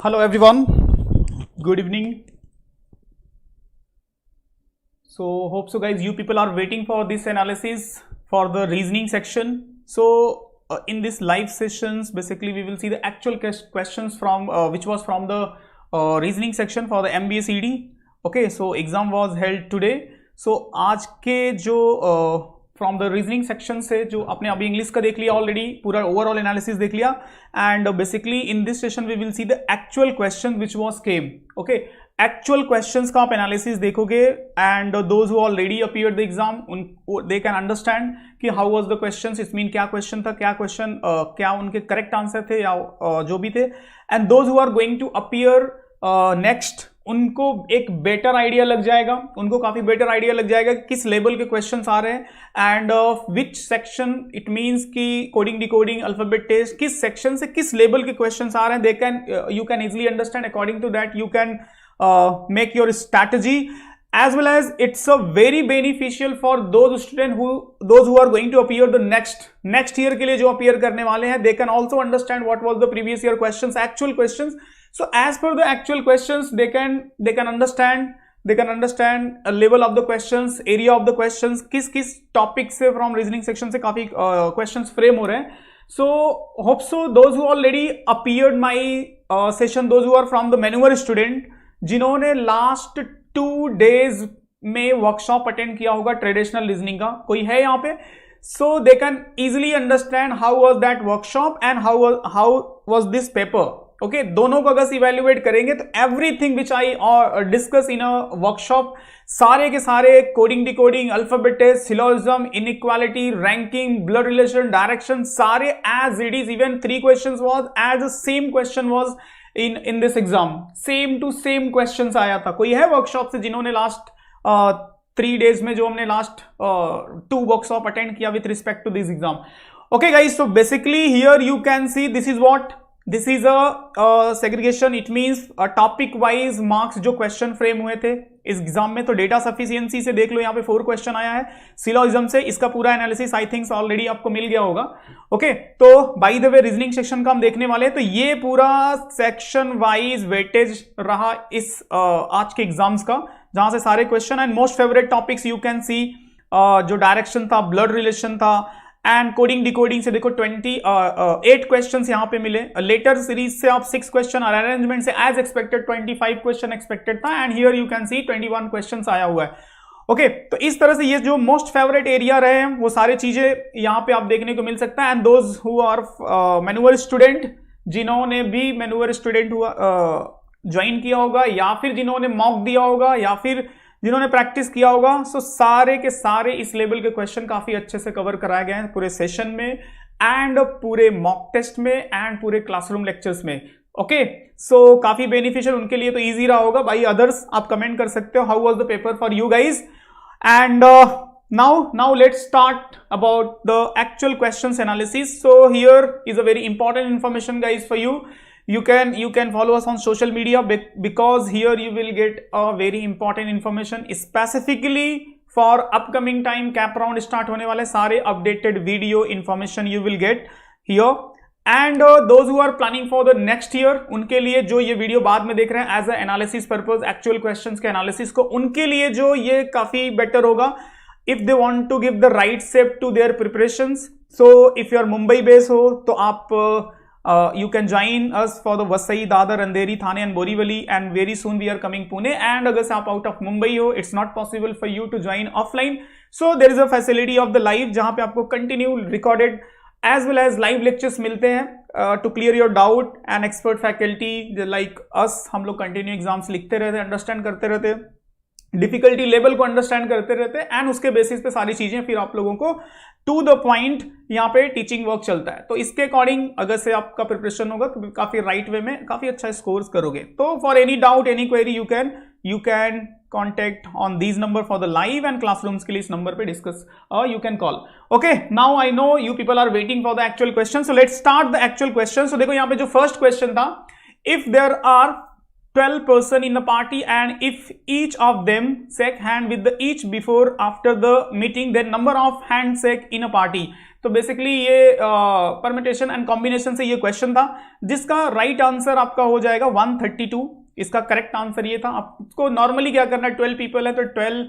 Hello everyone, good evening. So hope so guys, you people are waiting for this analysis for the reasoning section. So in this live sessions, basically we will see the actual questions from which was from the reasoning section for the MBA CD. Okay, so exam was held today. So आज के जो from the reasoning section से जो आपने अभी English का देख लिया ऑलरेडी, पूरा ओवरऑल एनालिसिस देख लिया, and basically in this session we will see the actual question which was came. Okay, actual questions का आप एनालिसिस देखोगे and those who already appeared the exam they can understand कि how was the questions, it mean क्या question था, क्या question क्या उनके correct answer थे या जो भी थे. And those who are going to appear next, उनको एक बेटर आइडिया लग जाएगा, उनको काफी बेटर आइडिया लग जाएगा किस लेवल के क्वेश्चंस आ रहे हैं and which section, it means कि कोडिंग डिकोडिंग अल्फाबेट टेस्ट किस सेक्शन से किस लेवल के क्वेश्चंस आ रहे हैं. They can you can easily understand, according to that you can make your strategy, as well as it's a very beneficial for those who are going to appear the next year के लिए जो appear करने वाले हैं. They can also understand what was the previous year questions, actual questions. So as per the actual questions, they can understand a level of the questions, area of the questions, किस topic से from reasoning section से काफी questions frame हो रहे हैं. So hope so those who already appeared my session, those who are from the maneuver student, जिन्होंने last 2 days में workshop attend किया होगा ट्रेडिशनल रीजनिंग का, कोई है यहाँ पे? So they can easily understand how was that workshop and how was this paper. Okay, दोनों को अगर इवेल्युएट करेंगे तो everything which I discuss in a workshop, सारे के सारे coding decoding alphabet test, syllogism, inequality, ranking, blood relation, direction, सारे as it is. Even 3 questions was as the same question was in this exam, same to same questions आया था. कोई है workshop से जिन्होंने लास्ट 3 days में जो हमने लास्ट 2 वर्कशॉप अटेंड किया with respect to this exam? Okay guys, so basically here you can see this is what, this is a segregation. It means topic wise marks जो question frame हुए थे इस exam में. तो data sufficiency से देख लो, यहाँ पे 4 क्वेश्चन आया है. सिलोजिज्म से इसका पूरा एनालिसिस आई थिंक ऑलरेडी आपको मिल गया होगा. ओके, तो by the way reasoning section का हम देखने वाले हैं. तो ये पूरा सेक्शन वाइज वेटेज रहा इस आज के एग्जाम्स का, जहां से सारे question and most favourite topics you can सी, जो डायरेक्शन था, ब्लड रिलेशन था, एंड कोडिंग डिकोडिंग से देखो 28 क्वेश्चंस यहां पे मिले. लेटर सीरीज से आप 6 क्वेश्चन, और अरेंजमेंट से एज एक्सपेक्टेड 25 क्वेश्चन एक्सपेक्टेड था, and here you can C 21 questions आया हुआ है. ओके, तो इस तरह से ये जो मोस्ट फेवरेट एरिया रहे हैं वो सारी चीजें यहां पे आप देखने को मिल सकता है. And those who are manual student, जिन्होंने भी मैनुअल स्टूडेंट हुआ ज्वाइन किया होगा, या फिर जिन्होंने मॉक दिया होगा, या फिर जिन्होंने प्रैक्टिस किया होगा, सो सारे के सारे इस लेवल के क्वेश्चन काफी अच्छे से कवर कराए गए हैं पूरे सेशन में, एंड पूरे मॉक टेस्ट में, एंड पूरे क्लासरूम लेक्चर्स में. ओके, सो काफी बेनिफिशियल उनके लिए तो इजी रहा होगा. बाई अदर्स आप कमेंट कर सकते हो how was the paper for you guys. And now let's start about the actual questions analysis. So here is a very important information guys for you. You can follow us on social media because here you will get a very important information specifically for upcoming time. cap round start होने वाले, सारे updated video information you will get here. And those who are planning for the next year, उनके लिए जो ये video बाद में देख रहे हैं as a analysis purpose, actual questions के analysis को, उनके लिए जो ये काफी better होगा if they want to give the right step to their preparations. So if you are Mumbai based हो तो आप you can join us for the Vasai, Dadar, Andheri, Thane and Borivali, and very soon we are coming Pune. And अगर से आप out of Mumbai हो, it's not possible for you to join offline. So there is a facility of the live जहाँ पे आपको continue recorded as well as live lectures मिलते हैं to clear your doubt, and expert faculty like us, हम लोग continue exams लिखते रहते हैं, understand करते रहते हैं, डिफिकल्टी लेवल को अंडरस्टैंड करते रहते हैं, एंड उसके बेसिस पे सारी चीजें फिर आप लोगों को टू द पॉइंट यहाँ पे टीचिंग वर्क चलता है. तो इसके अकॉर्डिंग अगर से आपका प्रिपरेशन होगा तो काफी राइट वे में काफी अच्छा स्कोर्स करोगे. तो for any doubt, any query, you can contact on these number for the live, and classrooms के लिए इस नंबर पे discuss you can call. Okay, now I know you people are waiting for the actual question. So let's start the actual question. So देखो यहाँ पे जो first question था, if there are 12 person in a party and if each of them shake hand with the each before after the meeting, then number of hand shake in a party. तो basically ये permutation and combination से ये question था, जिसका right answer आपका हो जाएगा 132। इसका करेक्ट आंसर ये था। आपको नॉर्मली क्या करना है, 12 पीपल है तो 12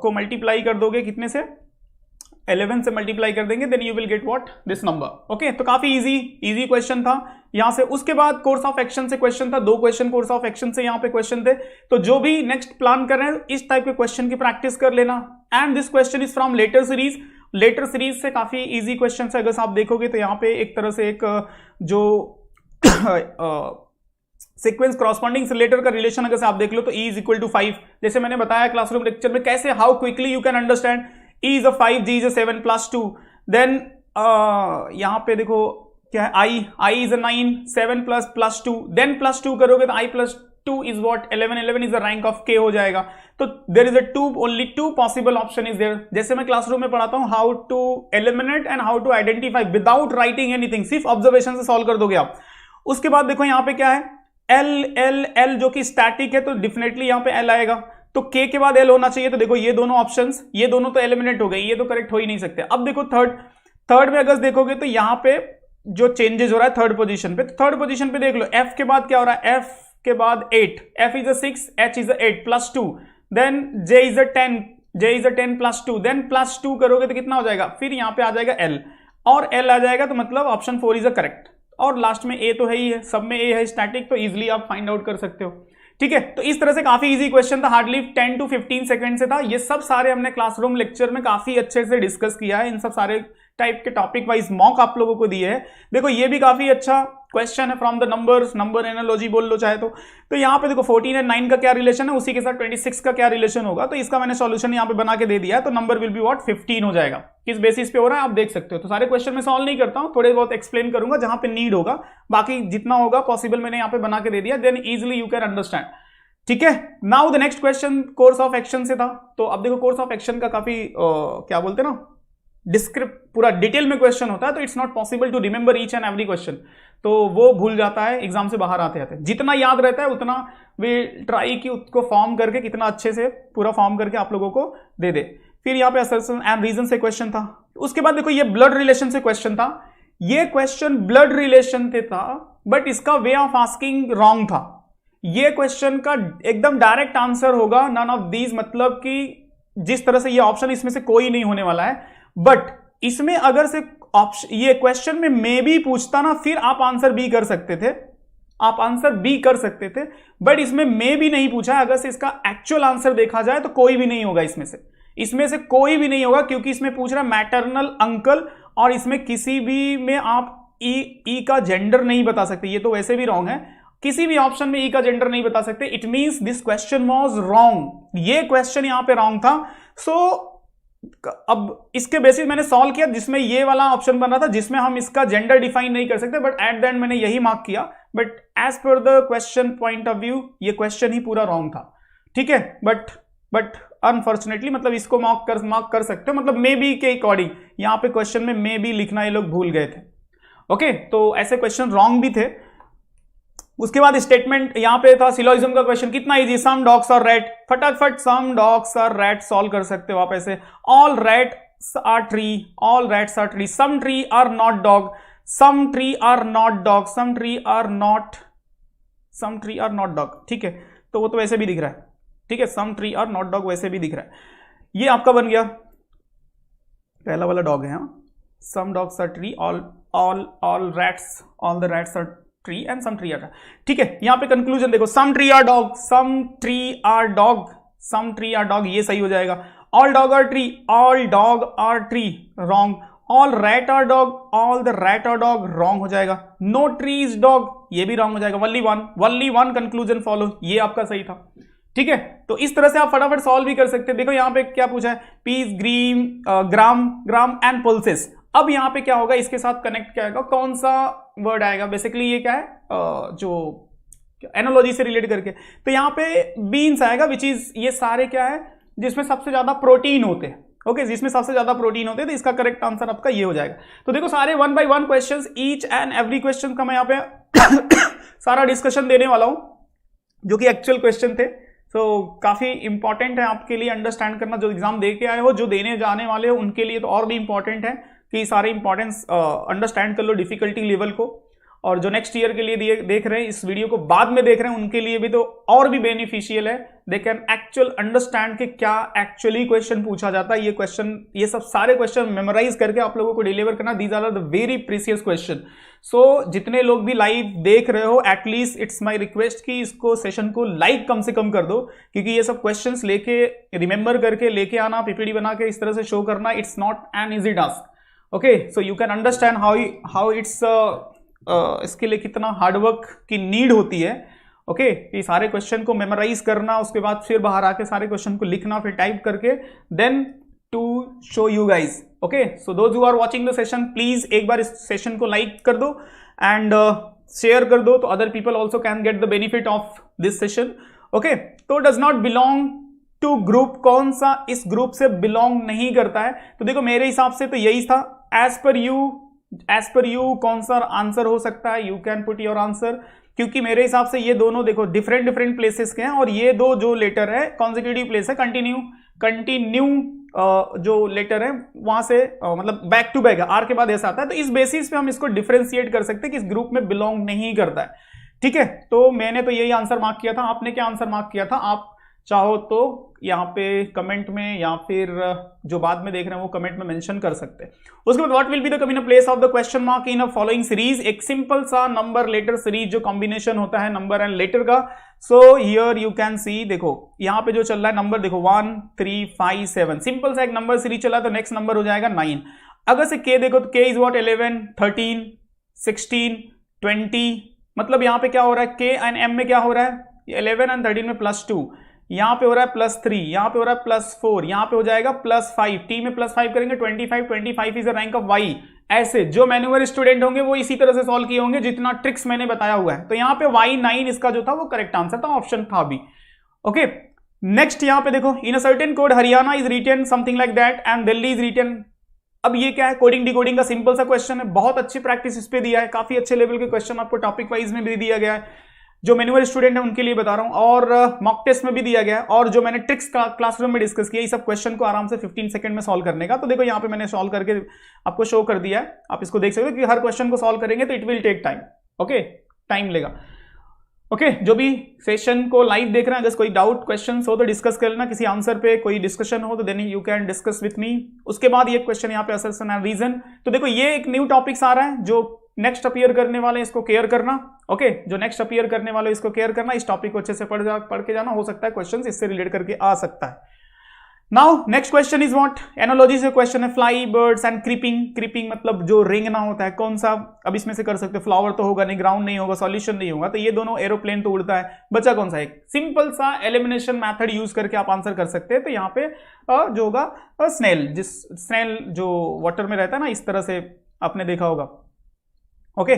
को मल्टीप्लाई कर दोगे कितने से, 11 से मल्टीप्लाई कर देंगे, then you will get what, this number. Okay, तो काफी इजी क्वेश्चन था यहां से। उसके बाद कोर्स ऑफ एक्शन से क्वेश्चन था, 2 क्वेश्चन कोर्स ऑफ एक्शन से यहां पे क्वेश्चन थे। तो जो भी नेक्स्ट प्लान कर रहे हैं इस टाइप के क्वेश्चन की प्रैक्टिस कर लेना। And this question is from letter series. Letter series से काफी इजी क्वेश्चन है, अगर आप देखोगे तो यहाँ पे एक तरह से एक जो सीक्वेंस करॉस्पॉन्डिंग से लेटर का रिलेशन अगर आप देख लो तो E इज इक्वल टू 5, जैसे मैंने बताया क्लासरूम लेक्चर में कैसे, how quickly you can understand E is a 5, G is a 7 plus 2, then यहां पे देखो क्या है, I is a 9, 7 plus 2, then plus 2 करोगे तो I plus 2 is what, 11, 11 is the rank of K हो जाएगा। तो there is a only two possible option is there। जैसे मैं क्लासरूम में पढ़ाता हूं how to eliminate and how to identify without writing anything, सिर्फ ऑब्जर्वेशन से सॉल्व कर दोगे आप। उसके बाद देखो यहाँ पे क्या है, L जो कि स्टैटिक है तो डेफिनेटली यहाँ पे L आएगा, तो K के बाद L होना चाहिए। तो देखो ये दोनों ऑप्शंस, ये दोनों तो एलिमिनेट हो गए, ये तो करेक्ट हो ही नहीं सकते। अब देखो थर्ड में अगर देखोगे तो यहाँ पे जो चेंजेस हो रहा है थर्ड पोजीशन पे, तो थर्ड पोजीशन पे देख लो F के बाद क्या हो रहा है, F के बाद 8, F is a 6, H is a 8 plus 2, then J is a 10 plus 2, then plus 2 करोगे तो कितना हो जाएगा, फिर यहाँ पे आ जाएगा L और L आ जाएगा, तो मतलब ऑप्शन 4 इज अ करेक्ट। और लास्ट में A तो है ही है, सब में A है स्टैटिक, तो इजिली आप फाइंड आउट कर सकते हो। ठीक है, तो इस तरह से काफी इजी क्वेश्चन था, हार्डली 10 to 15 सेकंड से था। ये सब सारे हमने क्लासरूम लेक्चर में काफी अच्छे से डिस्कस किया है, इन सब सारे टाइप के टॉपिक वाइज मॉक आप लोगों को दिए है। देखो ये भी काफी अच्छा क्वेश्चन है from the numbers, number analogy बोल लो चाहे तो यहाँ पे देखो 14 एंड 9 का क्या रिलेशन है, उसी के साथ 26 का क्या रिलेशन होगा, तो इसका मैंने सॉल्यूशन यहाँ पे बना के दे दिया है। तो नंबर विल बी व्हाट, 15 हो जाएगा। किस बेसिस पे हो रहा है आप देख सकते हो। तो सारे क्वेश्चन में सॉल्व नहीं करता हूँ, थोड़े बहुत एक्सप्लेन करूंगा जहां पे नीड होगा, बाकी जितना होगा पॉसिबल मैंने यहाँ पे बना के दे दिया, then easily you can understand. ठीक है, now the next question course of action से था। तो अब देखो कोर्स ऑफ एक्शन का काफी क्या बोलते हैं ना, डिस्क्रिप्ट पूरा डिटेल में क्वेश्चन होता है, तो it's not possible to remember each and every question, तो वो भूल जाता है एग्जाम से बाहर आते आते। जितना याद रहता है उतना वे ट्राई की उसको फॉर्म करके कितना अच्छे से पूरा फॉर्म करके आप लोगों को दे दे। फिर यहाँ पे असर्शन एंड रीजन से क्वेश्चन था। उसके बाद देखो ये ब्लड रिलेशन से क्वेश्चन था। ये क्वेश्चन ब्लड रिलेशन से था, बट इसका वे ऑफ आस्किंग रॉन्ग था। ये क्वेश्चन का एकदम डायरेक्ट आंसर होगा नन ऑफ दीज, मतलब कि जिस तरह से ये ऑप्शन इसमें से कोई नहीं होने वाला है। बट इसमें अगर से ऑप्शन ये क्वेश्चन में मे भी पूछता ना, फिर आप आंसर बी कर सकते थे, आप आंसर बी कर सकते थे। बट इसमें मे भी नहीं पूछा, अगर से इसका एक्चुअल आंसर देखा जाए तो कोई भी नहीं होगा इसमें से कोई भी नहीं होगा, क्योंकि इसमें पूछ रहा है मैटरनल अंकल, और इसमें किसी भी में आप ई का जेंडर नहीं बता सकते। ये तो वैसे भी रॉन्ग है, किसी भी ऑप्शन में ई का जेंडर नहीं बता सकते। It means this question was wrong, ये क्वेश्चन यहां पे रॉन्ग था। सो अब इसके बेसिस मैंने सॉल्व किया, जिसमें ये वाला ऑप्शन बन रहा था जिसमें हम इसका जेंडर डिफाइन नहीं कर सकते, बट एट द एंड मैंने यही मार्क किया। But as per the question point of view ये क्वेश्चन ही पूरा रॉन्ग था। ठीक है, बट अनफॉर्चुनेटली मतलब इसको मार्क कर सकते हो, मतलब मे बी के अकॉर्डिंग यहां पे क्वेश्चन में मे बी लिखना ये लोग भूल गए थे। ओके, तो ऐसे क्वेश्चन रॉन्ग भी थे। उसके बाद स्टेटमेंट यहां पे था सिलोजिज्म का क्वेश्चन, कितना easy, some dogs are rat, फटाफट some dogs are rat solve कर सकते हो आप ऐसे। All rats are tree, all rats are tree, some tree are not dog, some tree are not dog, some tree are not dog. ठीक है, तो वो तो वैसे भी दिख रहा है। ठीक है, सम ट्री आर नॉट डॉग वैसे भी दिख रहा है। ये आपका बन गया पहला वाला डॉग है। Some dogs are tree, all the rats are tree and some tree are. ठीक है, यहां पे कंक्लूजन देखो, some tree are dog, some tree are dog, some tree are dog, ये सही हो जाएगा। All dog are tree, all dog are tree, wrong. All rat are dog, all the rat are dog, wrong हो जाएगा। No tree is dog, ये भी wrong हो जाएगा। वनली वन कंक्लूजन फॉलो, ये आपका सही था। ठीक है, तो इस तरह से आप फटाफट सॉल्व भी कर सकते हैं। देखो यहां पे क्या पूछा है, पीस, ग्राम एंड पल्सेस। अब यहां पे क्या होगा, इसके साथ कनेक्ट क्या आएगा, कौन सा वर्ड आएगा, बेसिकली ये क्या है, जो एनालॉजी से रिलेट करके, तो यहां पे बीन्स आएगा, विच इज ये सारे क्या है जिसमें सबसे ज्यादा प्रोटीन होते हैं। ओके, जिसमें सबसे ज्यादा प्रोटीन होते हैं, तो इसका करेक्ट आंसर आपका ये हो जाएगा। तो देखो सारे 1 by 1 questions, each and every question का मैं यहाँ पे सारा डिस्कशन देने वाला हूं, जो कि एक्चुअल क्वेश्चन थे। तो काफी इंपॉर्टेंट है आपके लिए अंडरस्टैंड करना, जो एग्जाम दे के आए हो, जो देने जाने वाले हो उनके लिए तो और भी इंपॉर्टेंट है कि सारे इंपॉर्टेंस अंडरस्टैंड कर लो, डिफिकल्टी लेवल को। और जो नेक्स्ट ईयर के लिए देख रहे हैं, इस वीडियो को बाद में देख रहे हैं, उनके लिए भी तो और भी बेनिफिशियल है। दे कैन एक्चुअल अंडरस्टैंड कि क्या एक्चुअली क्वेश्चन पूछा जाता है। ये सब सारे क्वेश्चन मेमोराइज करके आप लोगों को डिलीवर करना। These are the very precious question. So जितने लोग भी लाइव देख रहे हो, एटलीस्ट इट्स माई रिक्वेस्ट कि इसको सेशन को लाइक कम से कम कर दो, क्योंकि ये सब क्वेश्चंस लेके रिमेंबर करके लेके आना, पीपीटी बना के इस तरह से शो करना, it's not an easy task. Okay, so you can understand how it's इसके लिए कितना हार्डवर्क की नीड होती है। ओके, ये सारे क्वेश्चन को मेमोराइज करना, उसके बाद फिर बाहर आके सारे क्वेश्चन को लिखना, फिर टाइप करके then to show you guys. Okay, so those who are watching the session, please एक बार इस सेशन को लाइक कर दो एंड शेयर कर दो, तो other people also can get the benefit of this session. Okay, तो does not belong to group, कौन सा इस ग्रुप से बिलोंग नहीं करता है? तो देखो मेरे हिसाब से तो यही था। एज पर यू कौन सा आंसर हो सकता है? You can put your answer, क्योंकि मेरे हिसाब से ये दोनों देखो डिफरेंट प्लेसेस के हैं, और ये दो जो लेटर है कॉन्जिक्यूटिव प्लेस है, कंटिन्यू जो लेटर है वहां से मतलब बैक टू बैक है, आर के बाद ऐसा आता है। तो इस बेसिस पे हम इसको डिफरेंशिएट कर सकते हैं कि इस ग्रुप में बिलोंग नहीं करता है। ठीक है, तो मैंने तो यही आंसर मार्क किया था। आपने क्या आंसर मार्क किया था? आप चाहो तो यहाँ पे कमेंट में या फिर जो बाद में देख रहे हैं वो कमेंट में मेंशन कर सकते हैं। उसके बाद what will be the come in place of the question mark in a following series? एक सिंपल सा नंबर लेटर सीरीज जो कॉम्बिनेशन होता है नंबर एंड लेटर का। सो हियर यू कैन सी, देखो यहाँ पे जो चल रहा है नंबर देखो 1 3 5 7, सिंपल सा एक नंबर सीरीज चला, तो नेक्स्ट नंबर हो जाएगा 9। अगर से के देखो तो के इज व्हाट 11 13 16 20, मतलब यहाँ पे क्या हो रहा है के एंड एम में क्या हो रहा है? 11 एंड 13 में +2, यहां पे हो रहा है +3, यहां पे हो रहा है +4, यहां पे हो जाएगा +5, टी में +5 करेंगे 25 is the rank of Y. ऐसे जो मैन्युअल स्टूडेंट होंगे वो इसी तरह से सॉल्व किए होंगे जितना ट्रिक्स मैंने बताया हुआ है। तो यहां पे Y9 इसका जो था वो करेक्ट आंसर था, ऑप्शन था भी। ओके, नेक्स्ट यहां पे देखो in a certain code Haryana is written something like that and Delhi is written. अब ये क्या है? कोडिंग डिकोडिंग का सिंपल सा क्वेश्चन है, बहुत अच्छी प्रैक्टिस इस पे दिया है, काफी अच्छे लेवल के क्वेश्चन आपको टॉपिक वाइज में भी दिया गया है। जो मैनुअल स्टूडेंट है उनके लिए बता रहा हूं, और मॉक टेस्ट में भी दिया गया है, और जो मैंने ट्रिक्स क्लासरूम में डिस्कस किया, इस सब क्वेश्चन को आराम से 15 सेकंड में सॉल्व करने का। तो देखो यहाँ पे मैंने सॉल्व करके आपको शो कर दिया है, आप इसको देख सकते हो कि हर क्वेश्चन को सॉल्व करेंगे तो it will take time. Okay, time लेगा। ओके, जो भी सेशन को लाइव देख रहे हैं, अगर कोई डाउट क्वेश्चन हो तो डिस्कस कर लेना, किसी आंसर पे कोई डिस्कशन हो तो then you can discuss with me. उसके बाद ये क्वेश्चन यहाँ पे असर्शन एंड रीजन, तो देखो ये एक न्यू टॉपिक्स आ रहा है जो नेक्स्ट अपीयर करने वाले इसको केयर करना। ओके, जो नेक्स्ट अपीयर करने वाले इसको केयर करना, इस टॉपिक को अच्छे से पढ़ के जाना, हो सकता है क्वेश्चन इससे रिलेट करके आ सकता है। Now next question is what? Analogy से क्वेश्चन है, फ्लाई बर्ड्स एंड क्रीपिंग मतलब जो रेंगना होता है, कौन सा? अब इसमें से कर सकते हो, फ्लावर तो होगा नहीं, ग्राउंड नहीं होगा, सॉल्यूशन नहीं होगा, तो ये दोनों एरोप्लेन तो उड़ता है, बचा कौन सा? एक सिंपल सा एलिमिनेशन मेथड यूज करके आप आंसर कर सकते हैं। तो यहाँ पे जो होगा स्नेल जो वाटर में रहता है ना, इस तरह से आपने देखा होगा। ओके,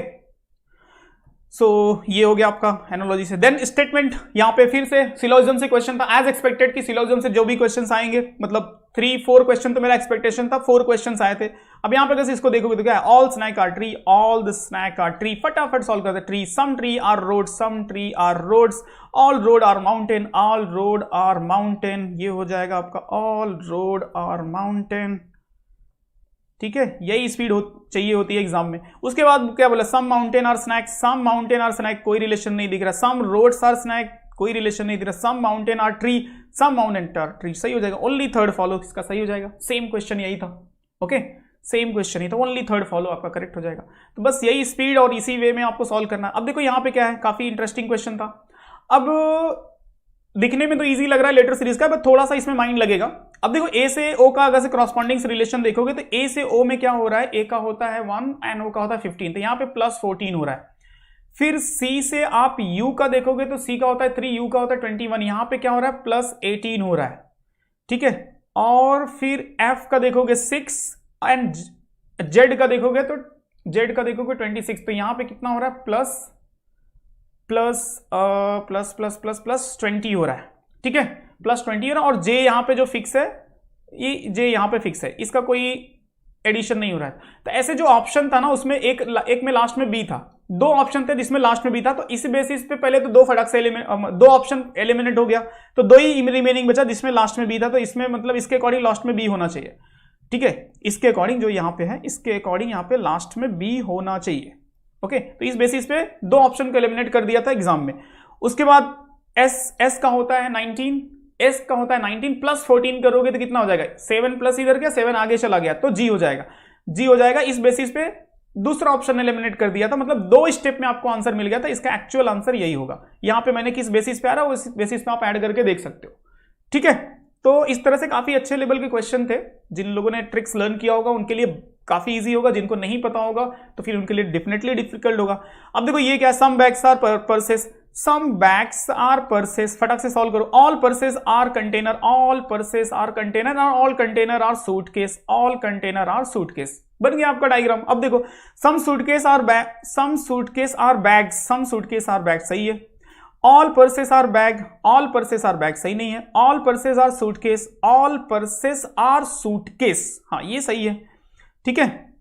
सो ये हो गया आपका एनालॉजी से। देन स्टेटमेंट, यहां पे फिर से सिलोजिज्म से क्वेश्चन था, एज एक्सपेक्टेड कि सिलोजिज्म से जो भी क्वेश्चंस आएंगे, मतलब 3-4 क्वेश्चन तो मेरा एक्सपेक्टेशन था, 4 क्वेश्चंस आए थे। अब यहां पे कैसे इसको देखोगे तो क्या है? All snake are tree, all the snake are tree, फटाफट सॉल्व करते। Tree, some tree are road, some tree are roads, all road are mountain, all road are mountain, ये हो जाएगा आपका ऑल रोड आर माउंटेन। ठीक है, यही speed चाहिए होती है एग्जाम में। उसके बाद क्या बोला? Some mountain are snake, some mountain are snake, कोई रिलेशन नहीं दिख रहा। सम रोड्स आर स्नैक, कोई रिलेशन नहीं दिख रहा। Some mountain are tree, some mountain are tree, सही हो जाएगा। ओनली थर्ड फॉलो इसका सही हो जाएगा। सेम क्वेश्चन यही था। ओके, सेम क्वेश्चन ही था, ओनली थर्ड फॉलो आपका करेक्ट हो जाएगा। तो बस यही स्पीड और इसी वे में आपको सॉल्व करना है। अब देखो यहाँ पे क्या है, काफी इंटरेस्टिंग क्वेश्चन था। अब दिखने में तो इजी लग रहा है लेटर सीरीज का, बट थोड़ा सा इसमें माइंड लगेगा। अब देखो ए से ओ का अगर से करस्पॉन्डिंग रिलेशन देखोगे तो ए से ओ में क्या हो रहा है? ए का होता है 1 एंड ओ का होता है 15, तो यहाँ पे +14 हो रहा है। फिर सी से आप यू का देखोगे तो सी का होता है 3, यू का होता है 21, यहाँ पे क्या हो रहा है? +18 हो रहा है। ठीक है, और फिर एफ का देखोगे 6 एंड जेड का देखोगे तो 26, तो यहाँ पे कितना हो रहा है? +20 हो रहा है। ठीक है, +20 हो रहा है, और जे यहाँ पे जो फिक्स है, ये जे यहाँ पे फिक्स है, इसका कोई एडिशन नहीं हो रहा है। तो ऐसे जो ऑप्शन था ना उसमें एक में लास्ट में बी था, 2 ऑप्शन थे जिसमें लास्ट में बी था, तो इस बेसिस पे पहले तो 2 फटाक से 2 ऑप्शन एलिमिनेट हो गया, तो 2 ही रिमेनिंग बचा जिसमें लास्ट में बी था। तो इसमें मतलब इसके अकॉर्डिंग लास्ट में बी होना चाहिए। ठीक है, इसके अकॉर्डिंग जो यहाँ पे है, इसके अकॉर्डिंग यहाँ पे लास्ट में बी होना चाहिए। ओके, तो इस बेसिस पे दो ऑप्शन को एलिमिनेट कर दिया था एग्जाम में। उसके बाद एस का होता है 19, एस का होता है 19 प्लस 14 करोगे तो कितना हो जाएगा, 7 प्लस इधर क्या 7 आगे चला गया तो जी हो जाएगा, जी हो जाएगा। इस बेसिस पे दूसरा ऑप्शन एलिमिनेट कर दिया था, मतलब दो स्टेप में आपको आंसर मिल गया था। इसका एक्चुअल आंसर यही होगा। यहां पे मैंने किस बेसिस पे आ रहा है उस बेसिस पे आप ऐड करके देख सकते हो। ठीक है, तो इस तरह से काफी अच्छे लेवल के क्वेश्चन थे। जिन लोगों ने ट्रिक्स लर्न किया होगा उनके लिए काफी इजी होगा, जिनको नहीं पता होगा तो फिर उनके लिए डेफिनेटली डिफिकल्ट होगा। अब देखो ये क्या है, some bags are purses, some bags are purses, फटाक से सॉल्व करो। All purses are container, all purses are container, all container are suitcase, all container are suitcase. बन गया आपका डायग्राम। अब देखो some suitcase are bag, some suitcase are bags, some suitcase are bag सही है। All purses are bag, all purses are bag सही नहीं है। All purses are suitcase, all purses are suitcase, हाँ ये सही है। ठीक है,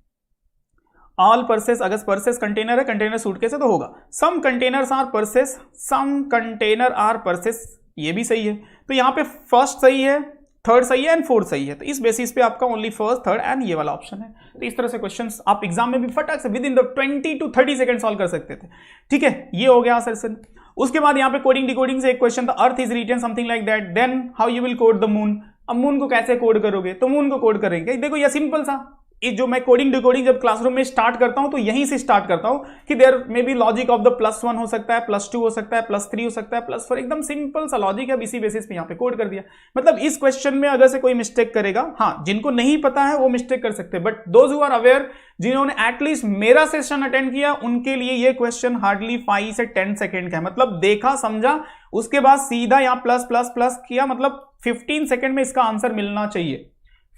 ऑल पर्सेस, अगर पर्सेस कंटेनर है, कंटेनर सूटकेस है तो होगा। Some containers are purses, some container are purses, ये भी सही है। तो यहां पे फर्स्ट सही है, थर्ड सही है एंड फोर्थ सही है। तो इस बेसिस पे आपका ओनली फर्स्ट, थर्ड एंड ये वाला ऑप्शन है। तो इस तरह से क्वेश्चंस आप एग्जाम में भी फटाक से with in the 20 to 30 second solve कर सकते थे। ठीक है, ये हो गया सेशन। उसके बाद यहाँ पे कोडिंग डिकोडिंग से एक क्वेश्चन था, earth is written something like that, then how you will code the moon. अब मून को कैसे कोड करोगे, तो मून को कोड करेंगे। देखो ये सिंपल सा, ये जो मैं कोडिंग डिकोडिंग जब क्लासरूम में स्टार्ट करता हूं तो यहीं से स्टार्ट करता हूं कि there may be logic of the +1 हो सकता है, +2 हो सकता है, +3 हो सकता है, +4, एकदम सिंपल सा लॉजिक है। इसी बेसिस पे यहाँ पे कोड कर दिया। मतलब इस क्वेश्चन में अगर से कोई मिस्टेक करेगा, हाँ जिनको नहीं पता है वो मिस्टेक कर सकते हैं, but those who are aware, जिन्होंने एटलीस्ट मेरा सेशन अटेंड किया, उनके लिए ये क्वेश्चन हार्डली 5 से 10 सेकेंड का है। मतलब देखा समझा, उसके बाद सीधा यहाँ प्लस प्लस प्लस किया, मतलब 15 सेकेंड में इसका आंसर मिलना चाहिए,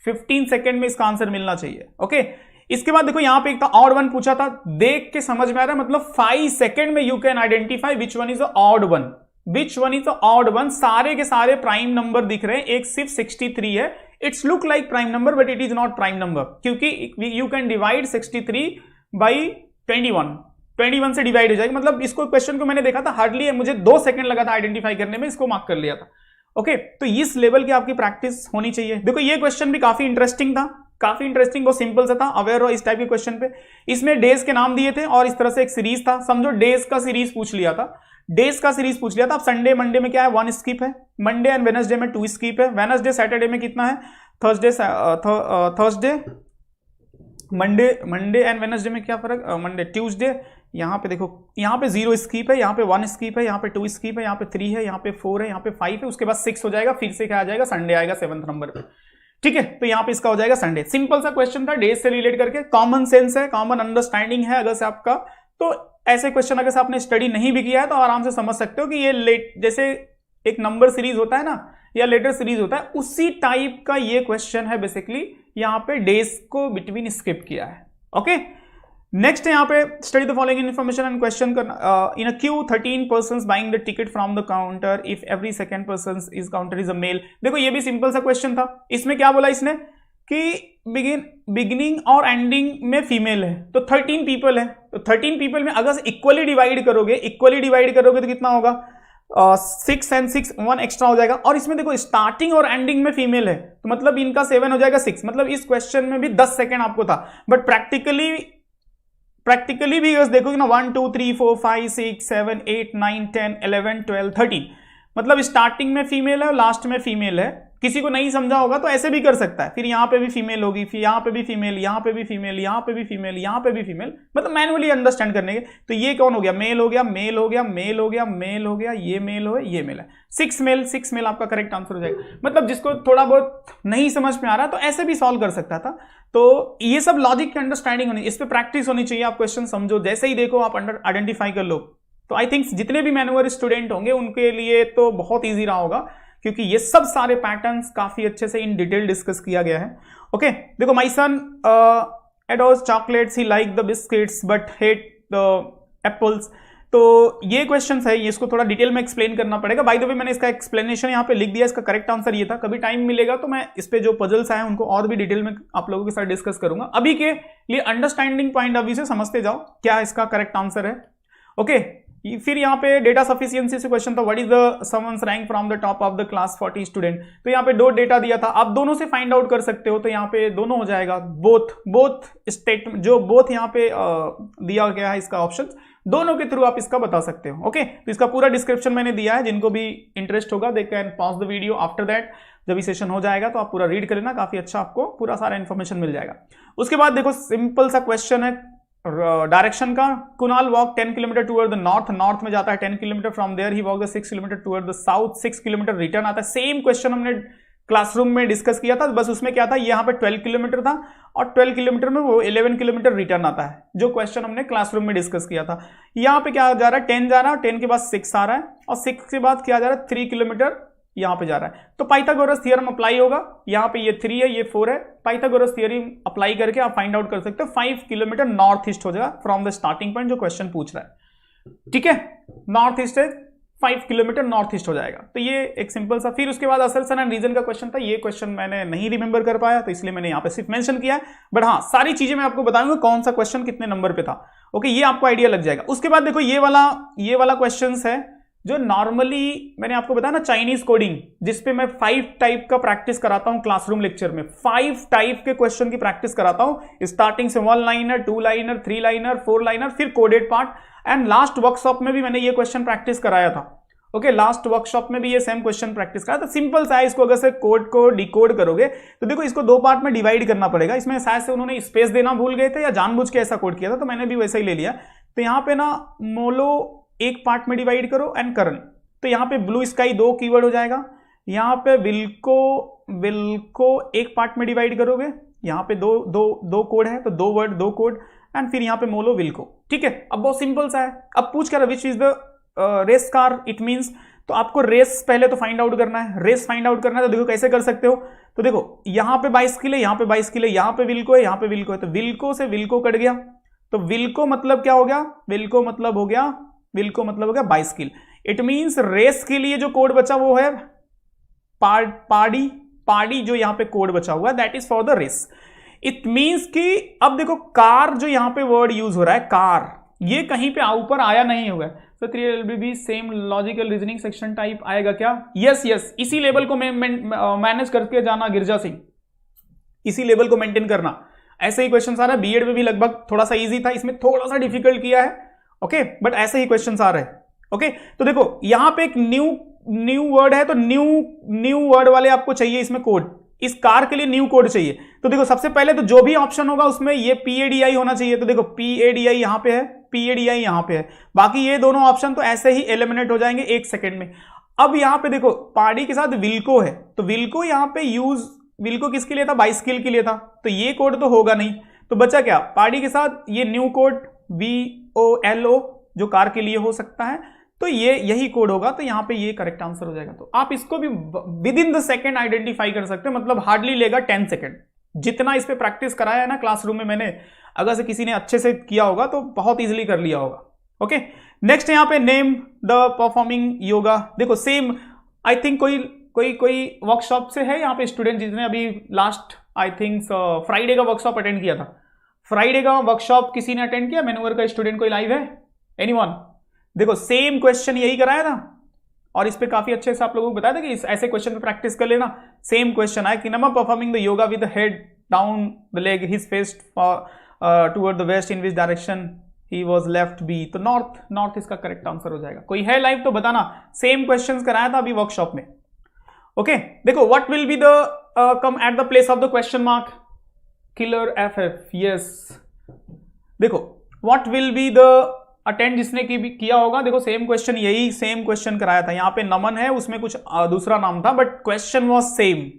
15 सेकेंड में इसका आंसर मिलना चाहिए। ओके, इसके बाद देखो यहां पे एक था ऑड वन पूछा था, देख के समझ में आ रहा है, मतलब 5 सेकेंड में you can identify which one is odd one, which one is odd one. सारे के सारे प्राइम नंबर दिख रहे हैं, एक सिर्फ 63 है। It's look like prime number but it is not prime number, क्योंकि यू कैन डिवाइड 63 बाई 21 से डिवाइड हो जाएगा। मतलब इसको क्वेश्चन को मैंने देखा था, हार्डली मुझे 2 सेकंड लगा था आइडेंटिफाई करने में, इसको मार्क कर लिया था। ओके, तो इस लेवल की आपकी प्रैक्टिस होनी चाहिए। देखो ये क्वेश्चन भी काफी इंटरेस्टिंग था, काफी इंटरेस्टिंग, बहुत सिंपल सा था। अवेयर हो इस टाइप के क्वेश्चन पे। इसमें डेज के नाम दिए थे और इस तरह से एक सीरीज था, समझो डेज का सीरीज पूछ लिया था, डेज का सीरीज पूछ लिया था। अब संडे मंडे में क्या है, 1 स्किप है, मंडे एंड वेडनेसडे में 2 स्किप है, वेडनेसडे सैटरडे में कितना है, थर्सडे मंडे एंड वेडनेसडे में क्या फर्क, मंडे ट्यूसडे। यहाँ पे देखो, यहाँ पे 0 स्किप है, यहाँ पे 1 स्किप है, यहाँ पे 2 स्किप है, यहाँ पे 3 है, यहाँ पे 4 है, यहाँ पे 5 है, उसके बाद 6 हो जाएगा, फिर से क्या आ जाएगा, संडे आएगा 7th नंबर पे। ठीक है, तो यहाँ पे इसका हो जाएगा संडे। सिंपल सा क्वेश्चन था, डेज से रिलेट करके, कॉमन सेंस है, कॉमन अंडरस्टैंडिंग है अगर से आपका, तो ऐसे क्वेश्चन अगर से आपने स्टडी नहीं भी किया है तो आराम से समझ सकते हो कि ये लेट, जैसे एक नंबर सीरीज होता है ना, या लेटर सीरीज होता है, उसी टाइप का ये क्वेश्चन है। बेसिकली यहाँ पे डेज को बिटवीन स्किप किया है। ओके, नेक्स्ट है यहाँ पे, study the following information and question करना। In a queue 13 persons buying the ticket from the counter, if every second person is counter is a male. देखो ये भी सिंपल सा क्वेश्चन था। इसमें क्या बोला इसने कि बिगिनिंग और एंडिंग में फीमेल है, तो 13 पीपल है, तो 13 पीपल में अगर इक्वली डिवाइड करोगे तो कितना होगा, 6 and 6, 1 एक्स्ट्रा हो जाएगा। और इसमें देखो स्टार्टिंग और एंडिंग में फीमेल है, तो मतलब इनका 7 हो जाएगा 6, मतलब इस क्वेश्चन में भी 10 सेकेंड आपको था। बट प्रैक्टिकली भी अगर देखोगे ना, 1 2 3 4 5 6 7 8 9 10 11 12 13, मतलब स्टार्टिंग में फीमेल है और लास्ट में फीमेल है। किसी को नहीं समझा होगा तो ऐसे भी कर सकता है, फिर यहाँ पे भी फीमेल होगी, फिर यहाँ पे भी फीमेल, यहाँ पे भी फीमेल, यहाँ पे भी फीमेल, यहाँ पे भी फीमेल, मतलब मैनुअली अंडरस्टैंड करने के। तो ये कौन हो गया, मेल हो गया, मेल हो गया, मेल हो गया, मेल हो गया, ये मेल हो, ये मेल है, 6 मेल आपका करेक्ट आंसर हो जाएगा। मतलब जिसको थोड़ा बहुत नहीं समझ में आ रहा तो ऐसे भी सॉल्व कर सकता था। तो ये सब लॉजिक की अंडरस्टैंडिंग होनी, इस पर प्रैक्टिस होनी चाहिए। आप क्वेश्चन समझो, जैसे ही देखो आप आइडेंटिफाई कर लो। तो आई थिंक जितने भी मैनुअल स्टूडेंट होंगे उनके लिए तो बहुत ईजी रहा होगा, क्योंकि ये सब सारे पैटर्न्स काफी अच्छे से इन डिटेल डिस्कस किया गया है। ओके, देखो my son adores chocolates, he like the biscuits but hate the apples। तो ये क्वेश्चन है, ये इसको थोड़ा डिटेल में एक्सप्लेन करना पड़ेगा। बाय द वे मैंने इसका एक्सप्लेनेशन यहाँ पे लिख दिया, इसका करेक्ट आंसर ये था। कभी टाइम मिलेगा तो मैं इस पे जो पजल्स आए हैं उनको और भी डिटेल में आप लोगों के साथ डिस्कस करूंगा। अभी के लिए अंडरस्टैंडिंग पॉइंट ऑफ व्यू से समझते जाओ क्या इसका करेक्ट आंसर है। ओके, फिर यहाँ पे डेटा सफिशियंसी से क्वेश्चन था, what is the someone's rank from the top of the class 40 student. तो यहाँ पे दो डेटा दिया था, आप दोनों से फाइंड आउट कर सकते हो, तो यहाँ पे दोनों हो जाएगा, बोथ स्टेटमेंट जो बोथ यहाँ पे दिया गया है इसका ऑप्शन, दोनों के थ्रू आप इसका बता सकते हो। ओके, तो इसका पूरा डिस्क्रिप्शन मैंने दिया है, जिनको भी इंटरेस्ट होगा they can pause the video after that. जब ये सेशन हो जाएगा तो आप पूरा रीड कर लेना, काफी अच्छा आपको पूरा सारा इन्फॉर्मेशन मिल जाएगा। उसके बाद देखो सिंपल सा क्वेश्चन है डायरेक्शन का। Kunal walk 10 kilometre toward the north में जाता है 10 kilometre, from there he walk the 6 kilometre toward the south 6 kilometre return आता है। सेम क्वेश्चन हमने क्लासरूम में डिस्कस किया था, बस उसमें क्या था, यहाँ पे 12 किलोमीटर था और 12 किलोमीटर में वो 11 किलोमीटर रिटर्न आता है, जो क्वेश्चन हमने क्लासरूम में डिस्कस किया था। यहाँ पे क्या जा रहा है, 10 जा रहा है, 10 के बाद 6 आ रहा है और 6 के बाद क्या जा रहा है, 3 किलोमीटर यहाँ पे जा रहा है। तो पाइथागोरस थ्योरम अप्लाई होगा, यहाँ पे ये 3 है, ये 4 है, पाइथागोरस थ्योरम अप्लाई करके आप फाइंड आउट कर सकते हो 5 किलोमीटर नॉर्थ ईस्ट हो जाएगा फ्रॉम द स्टार्टिंग पॉइंट, जो क्वेश्चन पूछ रहा है। ठीक है, नॉर्थ ईस्ट है 5 किलोमीटर नॉर्थ ईस्ट हो जाएगा। तो ये एक सिंपल सा। फिर उसके बाद असर्शन एंड रीजन का क्वेश्चन था, ये क्वेश्चन मैंने नहीं रिमेंबर कर पाया तो इसलिए मैंने यहाँ पे सिर्फ मेंशन किया है, बट हाँ सारी चीजें मैं आपको बताऊंगा कौन सा क्वेश्चन कितने नंबर पे था। ओके, ये आपको आइडिया लग जाएगा। उसके बाद देखो ये वाला क्वेश्चन है जो नॉर्मली मैंने आपको बताया ना, चाइनीज कोडिंग, जिसपे मैं 5 टाइप का प्रैक्टिस कराता हूं क्लासरूम लेक्चर में। 5 टाइप के क्वेश्चन की प्रैक्टिस कराता हूं, स्टार्टिंग से 1 लाइनर, 2 लाइनर, 3 लाइनर, 4 लाइनर, फिर coded part. And last workshop में भी मैंने ये क्वेश्चन प्रैक्टिस कराया था। ओके, लास्ट वर्कशॉप में भी ये सेम क्वेश्चन प्रैक्टिस कराया था। सिंपल सा है, इसको अगर से कोड को डिकोड करोगे तो देखो इसको 2 पार्ट में डिवाइड करना पड़ेगा। इसमें शायद से उन्होंने स्पेस देना भूल गए थे या जानबूझ के ऐसा कोड किया था, तो मैंने भी वैसा ही ले लिया। तो यहाँ पे ना मोलो एक पार्ट में डिवाइड करो एंड करन, तो यहाँ पे ब्लू स्काई 2 कीवर्ड हो जाएगा। यहाँ पे विल्को एक पार्ट में डिवाइड करोगे, यहाँ पे दो कोड है तो 2 वर्ड 2 कोड, एंड फिर यहाँ पे मोलो विल्को। ठीक है, अब बहुत सिंपल सा है। अब पूछ कर which is the race car, it means, तो आपको रेस पहले तो फाइंड आउट करना है। रेस फाइंड आउट करना है तो देखो कैसे कर सकते हो, तो देखो यहाँ पे बाइसिकल है, यहाँ पे बाइसिकल है, यहाँ पे विल्को है, यहाँ पे विल्को है, तो विल्को से विल्को कट गया, तो विल्को मतलब क्या हो गया, विल्को मतलब हो गया बाइसिकल। इट मींस रेस के लिए जो कोड बचा वो है पार्डी जो यहाँ पे कोड बचा हुआ है, that is for the race. It means कि अब देखो कार जो यहाँ पे वर्ड यूज हो रहा है, कार, ये कहीं पे ऊपर आया नहीं हुआ है, तो 3LBB same logical reasoning section type आएगा क्या? यस, इसी लेवल को मैनेज करके जाना गिरजा सिंह, इसी लेवल को मेंटेन करना। ऐसे ही क्वेश्चन आ रहा है, बीएड में भी लगभग थोड़ा सा इजी था, इसमें थोड़ा सा डिफिकल्ट किया है। ओके, बट ऐसे ही क्वेश्चन आ रहे हैं। ओके, तो देखो यहां पे एक न्यू वर्ड है, तो न्यू वर्ड वाले आपको चाहिए इसमें कोड, इस कार के लिए न्यू कोड चाहिए। तो देखो सबसे पहले तो जो भी ऑप्शन होगा उसमें ये PADI होना चाहिए, तो देखो PADI यहां पे है, PADI यहां पे है, बाकी ये दोनों ऑप्शन तो ऐसे ही एलिमिनेट हो जाएंगे 1 सेकेंड में। अब यहां पे देखो पार्टी के साथ विल्को है, तो विल्को यहां पे विल्को किसके लिए था, बाइसिकल के लिए था, तो ये कोड तो होगा नहीं, तो बचा क्या, पार्टी के साथ ये न्यू कोड VOLO जो कार के लिए हो सकता है, तो ये यही कोड होगा, तो यहां पे ये करेक्ट आंसर हो जाएगा। तो आप इसको भी with in the second identify कर सकते हो, मतलब हार्डली लेगा 10 सेकेंड। जितना इस पे प्रैक्टिस कराया है ना क्लासरूम में मैंने, अगर से किसी ने अच्छे से किया होगा तो बहुत इजीली कर लिया होगा। ओके, नेक्स्ट यहाँ पे नेम द परफॉर्मिंग योगा। देखो सेम, आई थिंक कोई वर्कशॉप से है यहाँ पे स्टूडेंट जिसने अभी लास्ट आई थिंक फ्राइडे का वर्कशॉप अटेंड किया था। फ्राइडे का वर्कशॉप किसी ने अटेंड किया? मैनूवर का स्टूडेंट कोई लाइव है? एनीवन? देखो सेम क्वेश्चन यही कराया था और इस पे काफी अच्छे से आप लोगों को बताया था कि इस ऐसे क्वेश्चन पे प्रैक्टिस कर लेना। सेम क्वेश्चन आया कि number performing the yoga with the head down the leg, his faced toward the west, in which direction he was left be, तो नॉर्थ इसका करेक्ट आंसर हो जाएगा। कोई है लाइव तो बताना। सेम क्वेश्चन कराया था अभी वर्कशॉप में। ओके, देखो what will be the come at the place of the question mark, killer FF, yes. देखो what will be the attend जिसने किया होगा, देखो सेम क्वेश्चन, यही सेम क्वेश्चन कराया था। यहाँ पे नमन है, उसमें कुछ दूसरा नाम था, but question was same.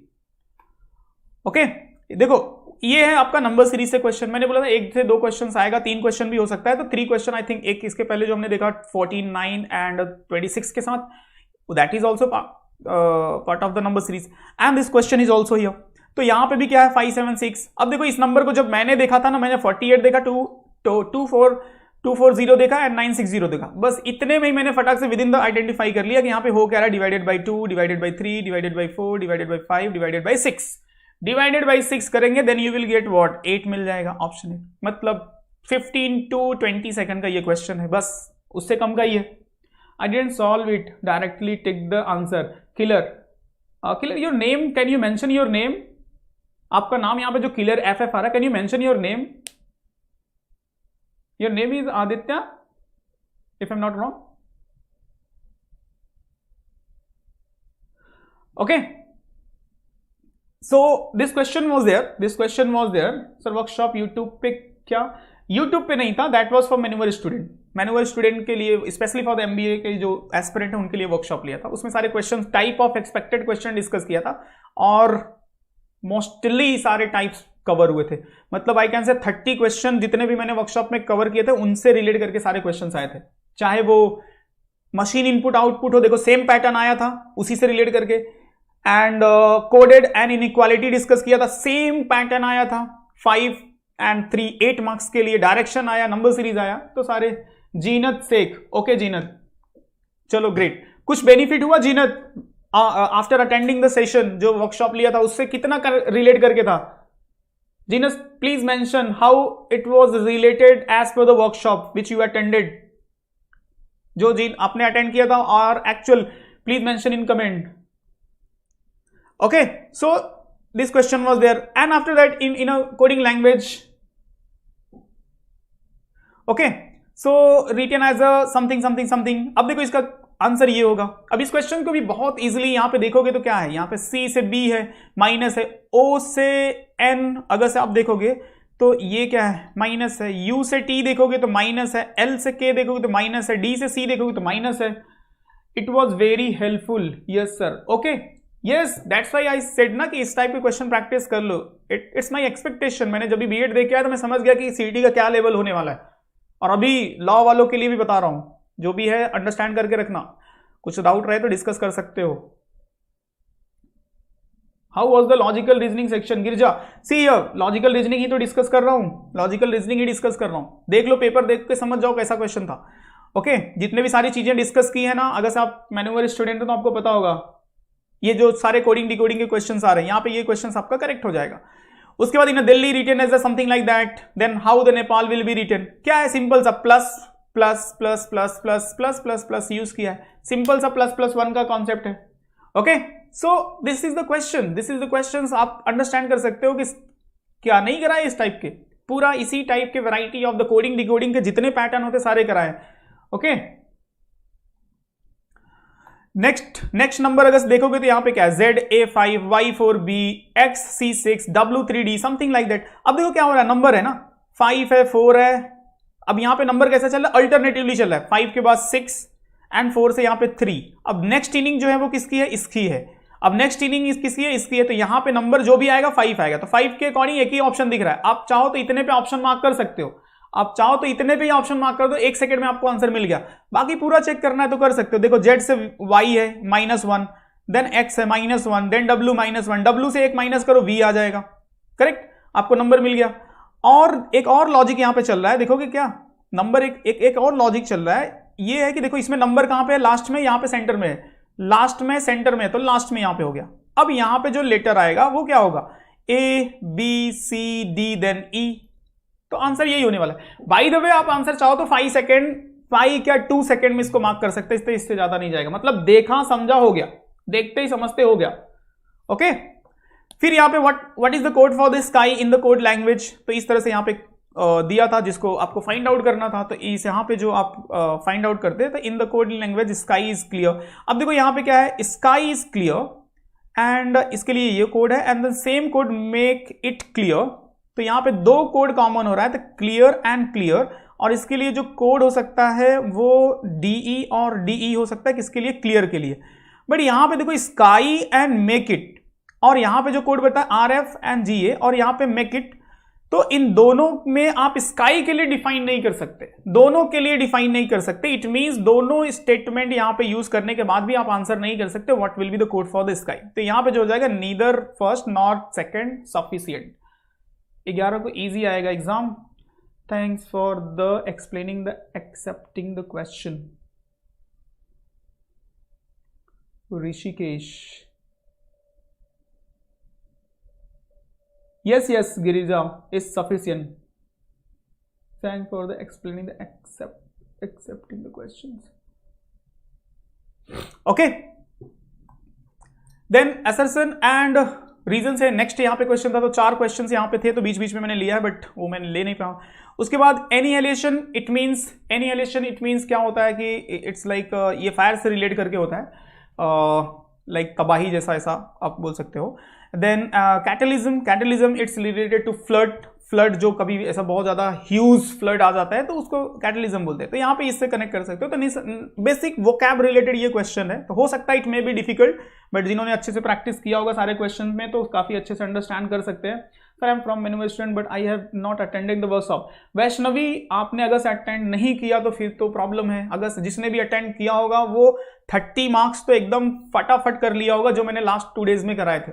Okay, देखो ये है आपका नंबर सीरीज से क्वेश्चन। मैंने बोला था 1 से 2 क्वेश्चन आएगा, 3 क्वेश्चन भी हो सकता है, तो 3 क्वेश्चन आई थिंक। एक इसके पहले जो हमने देखा 49 एंड 26 के साथ, that is also part of the number series, and this question is also here. तो यहाँ पे भी क्या है 576। अब देखो इस नंबर को जब मैंने देखा था ना, मैंने 48 देखा, 240 देखा एंड 960 देखा, बस इतने में ही मैंने फटाक से विद इन द आइडेंटिफाई कर लिया कि यहाँ पे हो क्या रहा है, divided by 2, divided by 3, divided by 4, divided by 5, divided by 6। Divided by 6 करेंगे then you will get what, 8 मिल जाएगा, ऑप्शन 8। मतलब 15 to 20 सेकंड का ये क्वेश्चन है, बस उससे कम का ही है। I didn't solve it directly. Take the answer. Killer. Killer, your name, can you mention your name? आपका नाम यहाँ पे जो killer FF आ रहा है, can you mention your name? Your name is Aditya, if I'm not wrong. Okay. So this question was there. Sir, workshop YouTube पे क्या? YouTube पे नहीं था. That was for manual student. Manual student के लिए, specially for the MBA के जो aspirant है उनके लिए वर्कशॉप लिया था. उसमें सारे question, type of expected question discuss किया था और मोस्टली सारे टाइप्स कवर हुए थे. मतलब आई कैन से 30 क्वेश्चन जितने भी मैंने वर्कशॉप में कवर किए थे उनसे रिलेट करके सारे क्वेश्चन आए थे. चाहे वो मशीन इनपुट आउटपुट हो, देखो सेम पैटर्न आया था उसी से रिलेट करके. And coded and inequality discuss किया था, सेम पैटर्न आया था. 5 and 3 8 मार्क्स के लिए. डायरेक्शन आया, नंबर सीरीज आया. तो सारे. जीनत शेख, ओके जीनत, चलो ग्रेट. कुछ बेनिफिट हुआ Zeenat after attending the session? जो वर्कशॉप लिया था उससे कितना रिलेट करके था? Zeenat please mention how it was related as per the workshop which you attended. जो जीन आपने अटेंड किया था और actual, please mention in comment. Okay, so this question was there, and after that in a coding language. Okay, so written as a something something something. अब देखो इसका answer ये होगा. अब इस क्वेश्चन को भी बहुत इजीली यहाँ पे देखोगे तो क्या है, यहाँ पे C से B है, माइनस है, O से N अगर से आप देखोगे तो ये क्या है, माइनस है. U से T देखोगे तो माइनस है, L से K देखोगे तो माइनस है, D से C देखोगे तो माइनस है. It was very helpful. Yes sir. Okay, yes, that's why I said ना कि इस टाइप के क्वेश्चन प्रैक्टिस कर लो. It's my expectation. मैंने जब भी बीएड देख के आया तो मैं समझ गया कि सीईटी का क्या लेवल होने वाला है. और अभी लॉ वालों के लिए भी बता रहा हूं, जो भी है अंडरस्टैंड करके रखना. कुछ डाउट रहे तो डिस्कस कर सकते हो. How was the logical reasoning section? Girija, see logical reasoning ही तो डिस्कस कर रहा हूं. लॉजिकल रीजनिंग ही डिस्कस कर रहा हूं. देख लो पेपर, देख के समझ जाओ कैसा क्वेश्चन था. ओके, जितने भी सारी चीजें डिस्कस की है ना, अगर से आप मैनुअल स्टूडेंट हो तो आपको पता होगा. ये जो सारे कोडिंग डिकोडिंग के क्वेश्चंस आ रहे हैं यहाँ पे, ये क्वेश्चंस आपका करेक्ट हो जाएगा. उसके बाद in Delhi written as something like that. Then how the Nepal will be written? क्या है, सिंपल सा plus plus plus plus plus plus plus plus use किया है. सिंपल सा प्लस प्लस वन का कॉन्सेप्ट है. Okay, so this is the question, this is the question. आप understand कर सकते हो कि क्या नहीं कराए इस टाइप के. पूरा इसी टाइप के variety of the coding decoding के जितने पैटर्न होते सारे कराए. ओके, नेक्स्ट नंबर अगर देखोगे तो यहाँ पे क्या है, ZA5, Y4B, XC6, W3D, something like that. अब देखो क्या हो रहा है, नंबर है ना, 5 है, 4 है. अब यहाँ पे नंबर कैसा चल रहा है, अल्टरनेटिवली चल रहा है. 5 के बाद 6 एंड 4 से यहाँ पे 3. अब नेक्स्ट इनिंग जो है वो किसकी है, इसकी है. अब नेक्स्ट इनिंग किसकी है, इसकी है. तो यहाँ पे नंबर जो भी आएगा 5 आएगा. तो 5 के अकॉर्डिंग एक ही ऑप्शन दिख रहा है. आप चाहो तो इतने पे ऑप्शन मार्क कर सकते हो, आप चाहो तो इतने पे ही ऑप्शन मार्क कर दो, 1 सेकंड में आपको आंसर मिल गया. बाकी पूरा चेक करना है तो कर सकते हो. देखो Z से Y है -1, देन X है -1, देन W -1, W से एक माइनस करो, V आ जाएगा. करेक्ट, आपको नंबर मिल गया. और एक और लॉजिक यहाँ पे चल रहा है, देखोगे क्या नंबर, एक और लॉजिक चल रहा है. ये है कि देखो इसमें नंबर कहां पे है, लास्ट में, यहाँ पे सेंटर में है. लास्ट में सेंटर में, तो लास्ट में यहाँ पे हो गया. अब यहाँ पे जो लेटर आएगा वो क्या होगा, ABCD देन E. तो आंसर यही होने वाला है. बाय द वे, आप आंसर चाहो तो 5 सेकेंड, 5 क्या 2 सेकेंड में इसको मार्क कर सकते हैं. इससे ज्यादा नहीं जाएगा. मतलब देखा समझा हो गया, देखते ही समझते हो गया. ओके, फिर यहाँ पे what is the code for the sky in the code language. तो इस तरह से यहाँ पे दिया था जिसको आपको फाइंड आउट करना था. तो इस यहाँ पे जो आप फाइंड आउट करते हैं, तो in the code language sky is clear. अब देखो यहाँ पे क्या है, स्काई इज क्लियर एंड इसके लिए ये कोड है, and the same code make it clear. तो यहाँ पे 2 कोड कॉमन हो रहा है, तो क्लियर एंड क्लियर. और इसके लिए जो कोड हो सकता है वो DE और DE हो सकता है, किसके लिए, क्लियर के लिए. बट यहाँ पे देखो स्काई एंड मेक इट, और यहाँ पे जो कोड बताया RF एंड GA, और यहाँ पे मेक इट. तो इन दोनों में आप स्काई के लिए डिफाइन नहीं कर सकते, दोनों के लिए डिफाइन नहीं कर सकते. इट मींस दोनों स्टेटमेंट यहाँ पे यूज करने के बाद भी आप आंसर नहीं कर सकते what will be the code for the sky. तो यहाँ पे जो हो जाएगा, neither first not second sufficient. 11 को इजी आएगा exam. Thanks for the explaining the accepting the question. Rishikesh, yes Girija is sufficient. Thanks for the explaining the accepting the questions. Okay, then assertion and reason से next यहाँ पे question था, तो 4 question यहाँ पे थे, तो बीच बीच में मैंने लिया है बट वो मैंने ले नहीं पाया। उसके बाद एनिहिलेशन, इट मीन्स क्या होता है कि इट्स लाइक ये फायर से रिलेट करके होता है, लाइक तबाही जैसा, ऐसा आप बोल सकते हो। Then cataclysm it's related to flood, जो कभी ऐसा बहुत ज्यादा ह्यूज फ्लड आ जाता है तो उसको कैटलिज्म बोलते हैं, तो यहाँ पे इससे कनेक्ट कर सकते हो। तो बेसिक वोकैब रिलेटेड ये क्वेश्चन है, तो हो सकता है it may be difficult, but जिन्होंने अच्छे से प्रैक्टिस किया होगा सारे क्वेश्चन में तो काफी अच्छे से अंडरस्टैंड कर सकते हैं। Sir I am from menu student but I have not attended the workshop. Vaishnavi, आपने अगस्त अटेंड नहीं किया तो फिर तो प्रॉब्लम है। अगस्त जिसने भी अटेंड किया होगा वो 30 मार्क्स तो एकदम फटाफट कर लिया होगा, जो मैंने लास्ट 2 डेज में कराए थे।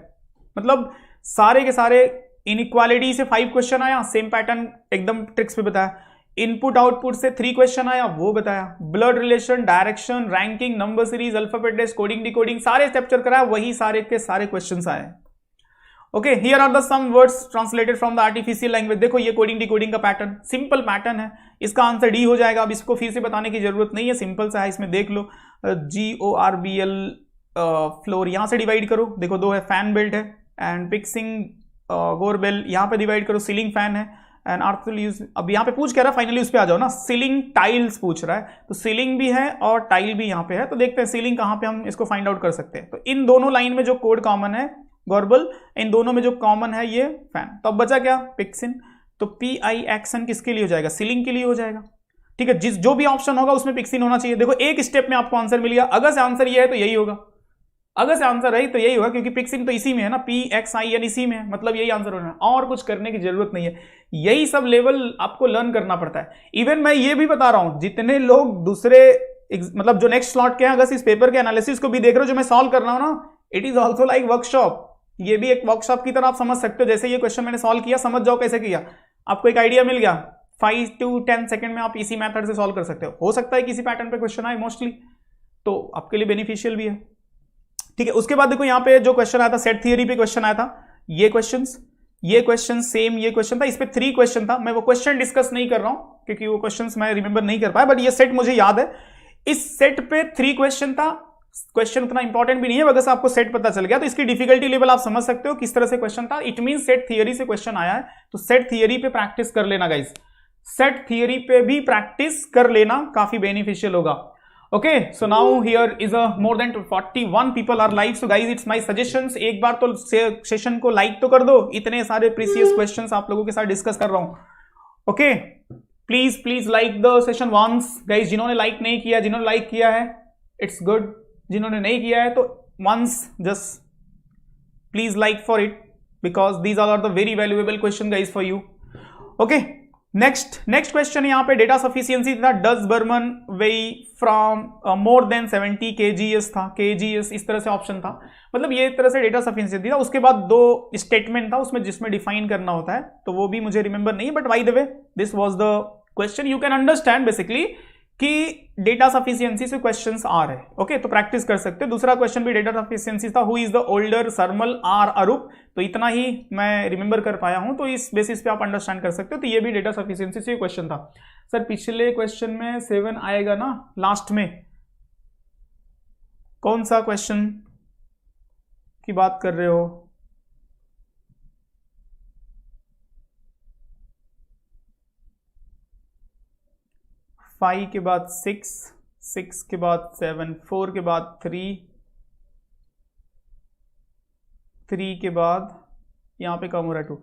मतलब सारे के सारे इनइक्वालिटी से 5 क्वेश्चन आया, सेम पैटर्न एकदम ट्रिक्स पे बताया। इनपुट आउटपुट से 3 क्वेश्चन आया, वो बताया। Blood relation, direction, ranking, number series, alphabet test, coding decoding, सारे स्ट्रक्चर कराया, वही सारे के सारे क्वेश्चंस आए। Okay, here are the some words translated from the artificial language. देखो ये कोडिंग डिकोडिंग का पैटर्न, सिंपल पैटर्न है, इसका आंसर डी हो जाएगा। अब इसको फिर से बताने की जरूरत नहीं है, सिंपल सा है, इसमें देख लो। GORBL फ्लोर, यहां से डिवाइड करो, देखो 2 है, फैन बेल्ट है, एंड पिक्सिंग गोरबेल यहां पे डिवाइड करो, सीलिंग फैन है, एंड आर्टिफिशियल यूज। अब यहां पे पूछ कह रहा है, फाइनली उस पे आ जाओ ना, सीलिंग टाइल्स पूछ रहा है, तो सीलिंग भी है और टाइल भी यहां पे है, तो देखते हैं सीलिंग कहां पे हम इसको फाइंड आउट कर सकते हैं। तो इन दोनों लाइन में जो कोड कॉमन है गोरबल, इन दोनों में जो कॉमन है ये फैन। तो अब बचा क्या, पिक्सिन, तो PI एक्शन किसके लिए हो जाएगा, सीलिंग के लिए हो जाएगा। ठीक है, जो भी ऑप्शन होगा उसमें पिक्सिन होना चाहिए। देखो एक स्टेप में आपको आंसर मिल गया, अगर से आंसर ये है तो यही होगा, अगर से आंसर है तो यही होगा, क्योंकि पिक्सिन तो इसी में है ना, PXIN इसी में है, मतलब यही आंसर होना है, और कुछ करने की जरूरत नहीं है। यही सब लेवल आपको लर्न करना पड़ता है। इवन मैं ये भी बता रहा हूं, जितने लोग दूसरे मतलब जो नेक्स्ट स्लॉट के हैं, अगर इस पेपर के एनालिसिस को भी देख रहे हो जो मैं सॉल्व कर रहा हूं ना, it is also like workshop. ये भी एक वर्कशॉप की तरह आप समझ सकते हो। जैसे ये क्वेश्चन मैंने सॉल्व किया, समझ जाओ कैसे किया, आपको एक आइडिया मिल गया, 5 to 10 सेकंड में आप इसी मेथड से सॉल्व कर सकते हो सकता है किसी पैटर्न पे क्वेश्चन आए मोस्टली, तो आपके लिए बेनिफिशियल भी है। ठीक है, उसके बाद देखो यहाँ पे जो क्वेश्चन आया था, सेट थियरी पे क्वेश्चन आया था, ये क्वेश्चन सेम ये क्वेश्चन था, इस पे 3 क्वेश्चन था। मैं वो क्वेश्चन डिस्कस नहीं कर रहा हूं क्योंकि वो क्वेश्चंस मैं रिमेंबर नहीं कर पाया, बट ये सेट मुझे याद है। इस सेट पे 3 क्वेश्चन था, क्वेश्चन उतना इंपॉर्टेंट भी नहीं है, अगर से आपको सेट पता चल गया तो इसकी डिफिकल्टी लेवल आप समझ सकते हो किस तरह से क्वेश्चन था। इट मीन सेट थियरी से क्वेश्चन आया है, तो सेट थियरी पे प्रैक्टिस कर लेना गाइस, सेट थियरी पे भी प्रैक्टिस कर लेना, काफी बेनिफिशियल होगा। Okay, so now here is a more than 41 people are live, so guys it's my suggestions, एक बार तो सेशन को लाइक तो कर दो, इतने सारे प्रीसियस क्वेश्चंस आप लोगों के साथ डिस्कस कर रहा हूं। Okay, please like the session once guys. जिन्होंने लाइक नहीं किया, जिन्होंने लाइक किया है इट्स गुड, जिन्होंने नहीं किया है तो once just please like for it, because these are the very valuable question guys for you. Okay, next question यहाँ पे डेटा सफिशियंसी था। Does Barman weigh from more than 70 kgs था, kgs इस तरह से ऑप्शन था, मतलब ये तरह से डेटा सफिशियंसी था। उसके बाद 2 स्टेटमेंट था उसमें जिसमें डिफाइन करना होता है, तो वो भी मुझे रिमेंबर नहीं है, but by the way this was the question. You can understand basically कि डेटा सफिशियंसी से क्वेश्चंस आ रहे हैं। ओके, तो प्रैक्टिस कर सकते हो। दूसरा क्वेश्चन भी डेटा सफिशियंसी था, who is the older Sarmal or Arup, तो इतना ही मैं रिमेंबर कर पाया हूं, तो इस बेसिस पे आप अंडरस्टैंड कर सकते हो। तो ये भी डेटा सफिशियंसी से क्वेश्चन था। सर पिछले क्वेश्चन में 7 आएगा ना लास्ट में, कौन सा क्वेश्चन की बात कर रहे हो? फाइव के बाद 6 के बाद 7, 4 के बाद 3 के बाद यहां पे कम हो रहा है 2,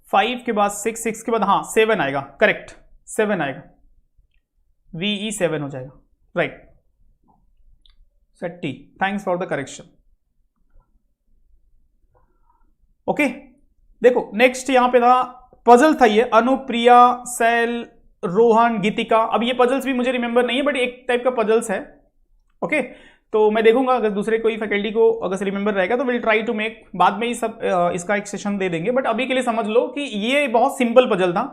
5 के बाद 6 के बाद 7 आएगा, करेक्ट 7 आएगा, VE 7 हो जाएगा, राइट। सट्टी, thanks for the correction. Okay, देखो नेक्स्ट यहां पे था पजल था, ये अनुप्रिया, सैल, रोहन, गीतिका। अब ये पजल्स भी मुझे रिमेंबर नहीं है, बट एक टाइप का पजल्स है। ओके, तो मैं देखूंगा अगर दूसरे कोई फैकल्टी को अगर से रिमेंबर रहेगा तो विल ट्राई टू मेक, बाद में ही सब इसका एक सेशन दे देंगे, बट अभी के लिए समझ लो कि ये बहुत सिंपल पजल था,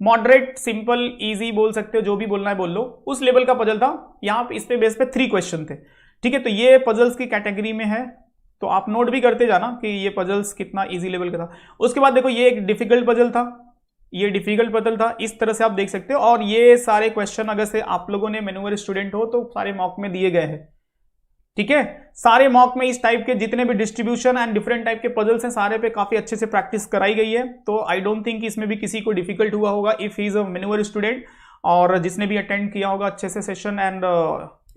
मॉडरेट, सिंपल, इजी बोल सकते हो, जो भी बोलना है बोल लो, उस लेवल का पजल था। यहाँ इस पे बेस पे 3 क्वेश्चन थे। ठीक है, तो ये पजल्स की कैटेगरी में है, तो आप नोट भी करते जाना कि ये पजल्स कितना इजी लेवल का था। उसके बाद देखो ये एक डिफिकल्ट पजल था, ये डिफिकल्ट पजल था, इस तरह से आप देख सकते हो। और ये सारे क्वेश्चन अगर से आप लोगों ने मैनुअल स्टूडेंट हो तो सारे मॉक में दिए गए हैं, ठीक है, सारे मॉक में इस टाइप के जितने भी डिस्ट्रीब्यूशन एंड डिफरेंट टाइप के पजल्स हैं सारे पे काफी अच्छे से प्रैक्टिस कराई गई है, तो आई डोंट थिंक इसमें भी किसी को डिफिकल्ट हुआ होगा if he is a manual student, और जिसने भी अटेंड किया होगा अच्छे से सेशन एंड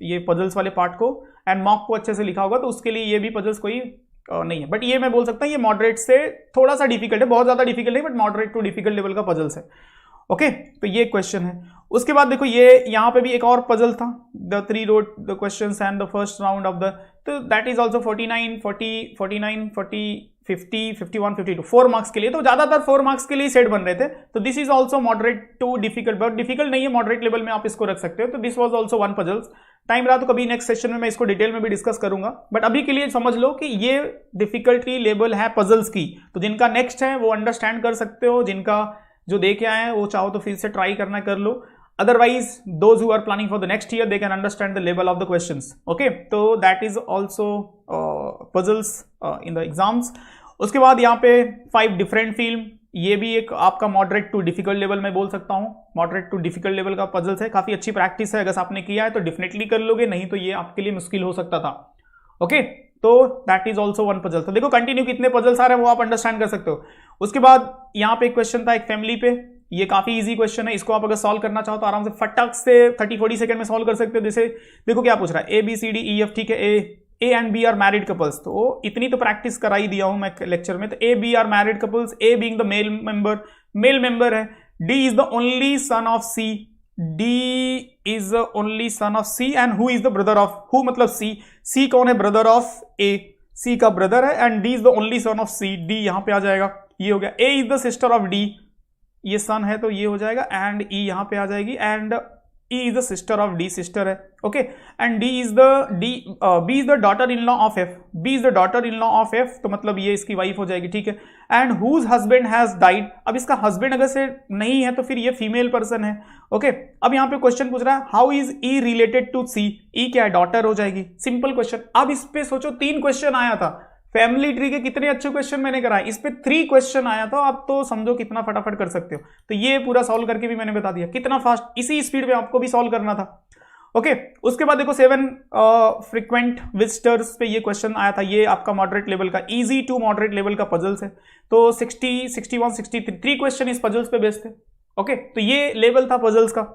ये पजल्स वाले पार्ट को एंड मॉक को अच्छे से लिखा होगा, तो उसके लिए ये भी पजल्स कोई नहीं है। बट ये मैं बोल सकता हूँ ये मॉडरेट से थोड़ा सा डिफिकल्ट है, बहुत ज्यादा डिफिकल्ट नहीं, but moderate to difficult level का पजल्स है। ओके, तो ये क्वेश्चन है। उसके बाद देखो ये यहाँ पे भी एक और पजल था, the 3 wrote the questions and the first round of the, तो दैट इज आल्सो 49 40 49 40 50 51 52 4 मार्क्स के लिए, तो ज्यादातर 4 मार्क्स के लिए सेट बन रहे थे, तो this is also moderate to difficult, बहुत डिफिकल्ट नहीं है, मॉडरेट लेवल में आप इसको रख सकते हो। तो this was also one puzzles. Time रहा तो कभी नेक्स्ट सेशन में मैं इसको डिटेल में भी डिस्कस करूंगा, बट अभी के लिए समझ लो कि ये डिफिकल्टी लेवल है पजल्स की, तो जिनका नेक्स्ट है वो अंडरस्टैंड कर सकते हो, जिनका जो देख के आए हैं वो चाहो तो फिर से ट्राई करना कर लो, otherwise those who are planning for the next year they can understand the level of the questions. Okay, so that is also puzzles in the exams. उसके बाद यहाँ पे 5 different film, ये भी एक आपका मॉडरेट टू डिफिकल्ट लेवल में बोल सकता हूँ, मॉडरेट टू डिफिकल्ट लेवल का पजल्स है, काफी अच्छी प्रैक्टिस है, अगर आपने किया है तो डेफिनेटली कर लोगे, नहीं तो ये आपके लिए मुश्किल हो सकता था। ओके, तो that is also one puzzle. तो देखो कंटिन्यू कितने पजल्स आ रहे हैं वो आप अंडरस्टैंड कर सकते हो। उसके बाद यहाँ पे एक क्वेश्चन था एक फैमिली पे, ये काफी इजी क्वेश्चन है, इसको आप अगर सॉल्व करना चाहो तो आराम से फटक से 30-40 सेकंड में सॉल्व कर सकते हो। जैसे देखो क्या पूछ रहा है, ABCDEF, ठीक है, A and B are married couples, तो इतनी तो प्रैक्टिस करा ही दिया हूं मैं लेक्चर में, तो A-B are married couples, A being the male member है, D is the only son of C, D is the only son of C and who is the brother of, who मतलब C कौन है, brother of A, C का brother है, and D is the only son of C, D यहां पे आ जाएगा, ये हो गया। A is the sister of D, ये सन है तो ये हो जाएगा, एंड E यहां पे आ जाएगी, and E is the sister of D, sister है, okay, and B is the daughter in law of F, B is the daughter in law of F, तो मतलब ये इसकी वाइफ हो जाएगी, ठीक है, and whose husband has died, अब इसका हस्बैंड अगर से नहीं है तो फिर ये फीमेल पर्सन है, ओके। अब यहाँ पे क्वेश्चन पूछ रहा है how is E related to C, E क्या है, डॉटर हो जाएगी, सिंपल क्वेश्चन। अब इस पे सोचो 3 क्वेश्चन आया था, फैमिली ट्री के कितने अच्छे क्वेश्चन मैंने कराए, इस पे 3 क्वेश्चन आया था, आप तो समझो कितना फटाफट कर सकते हो। तो ये पूरा सॉल्व करके भी मैंने बता दिया कितना फास्ट, इसी स्पीड में आपको भी सॉल्व करना था, ओके। उसके बाद देखो 7 फ्रीक्वेंट विजिटर्स पे ये क्वेश्चन आया था, ये आपका मॉडरेट लेवल का, इजी टू मॉडरेट लेवल का पजल्स है, तो 60 61 63 क्वेश्चन इस पजल्स पे बेस्ड थे, ओके। तो ये लेवल था पजल्स का।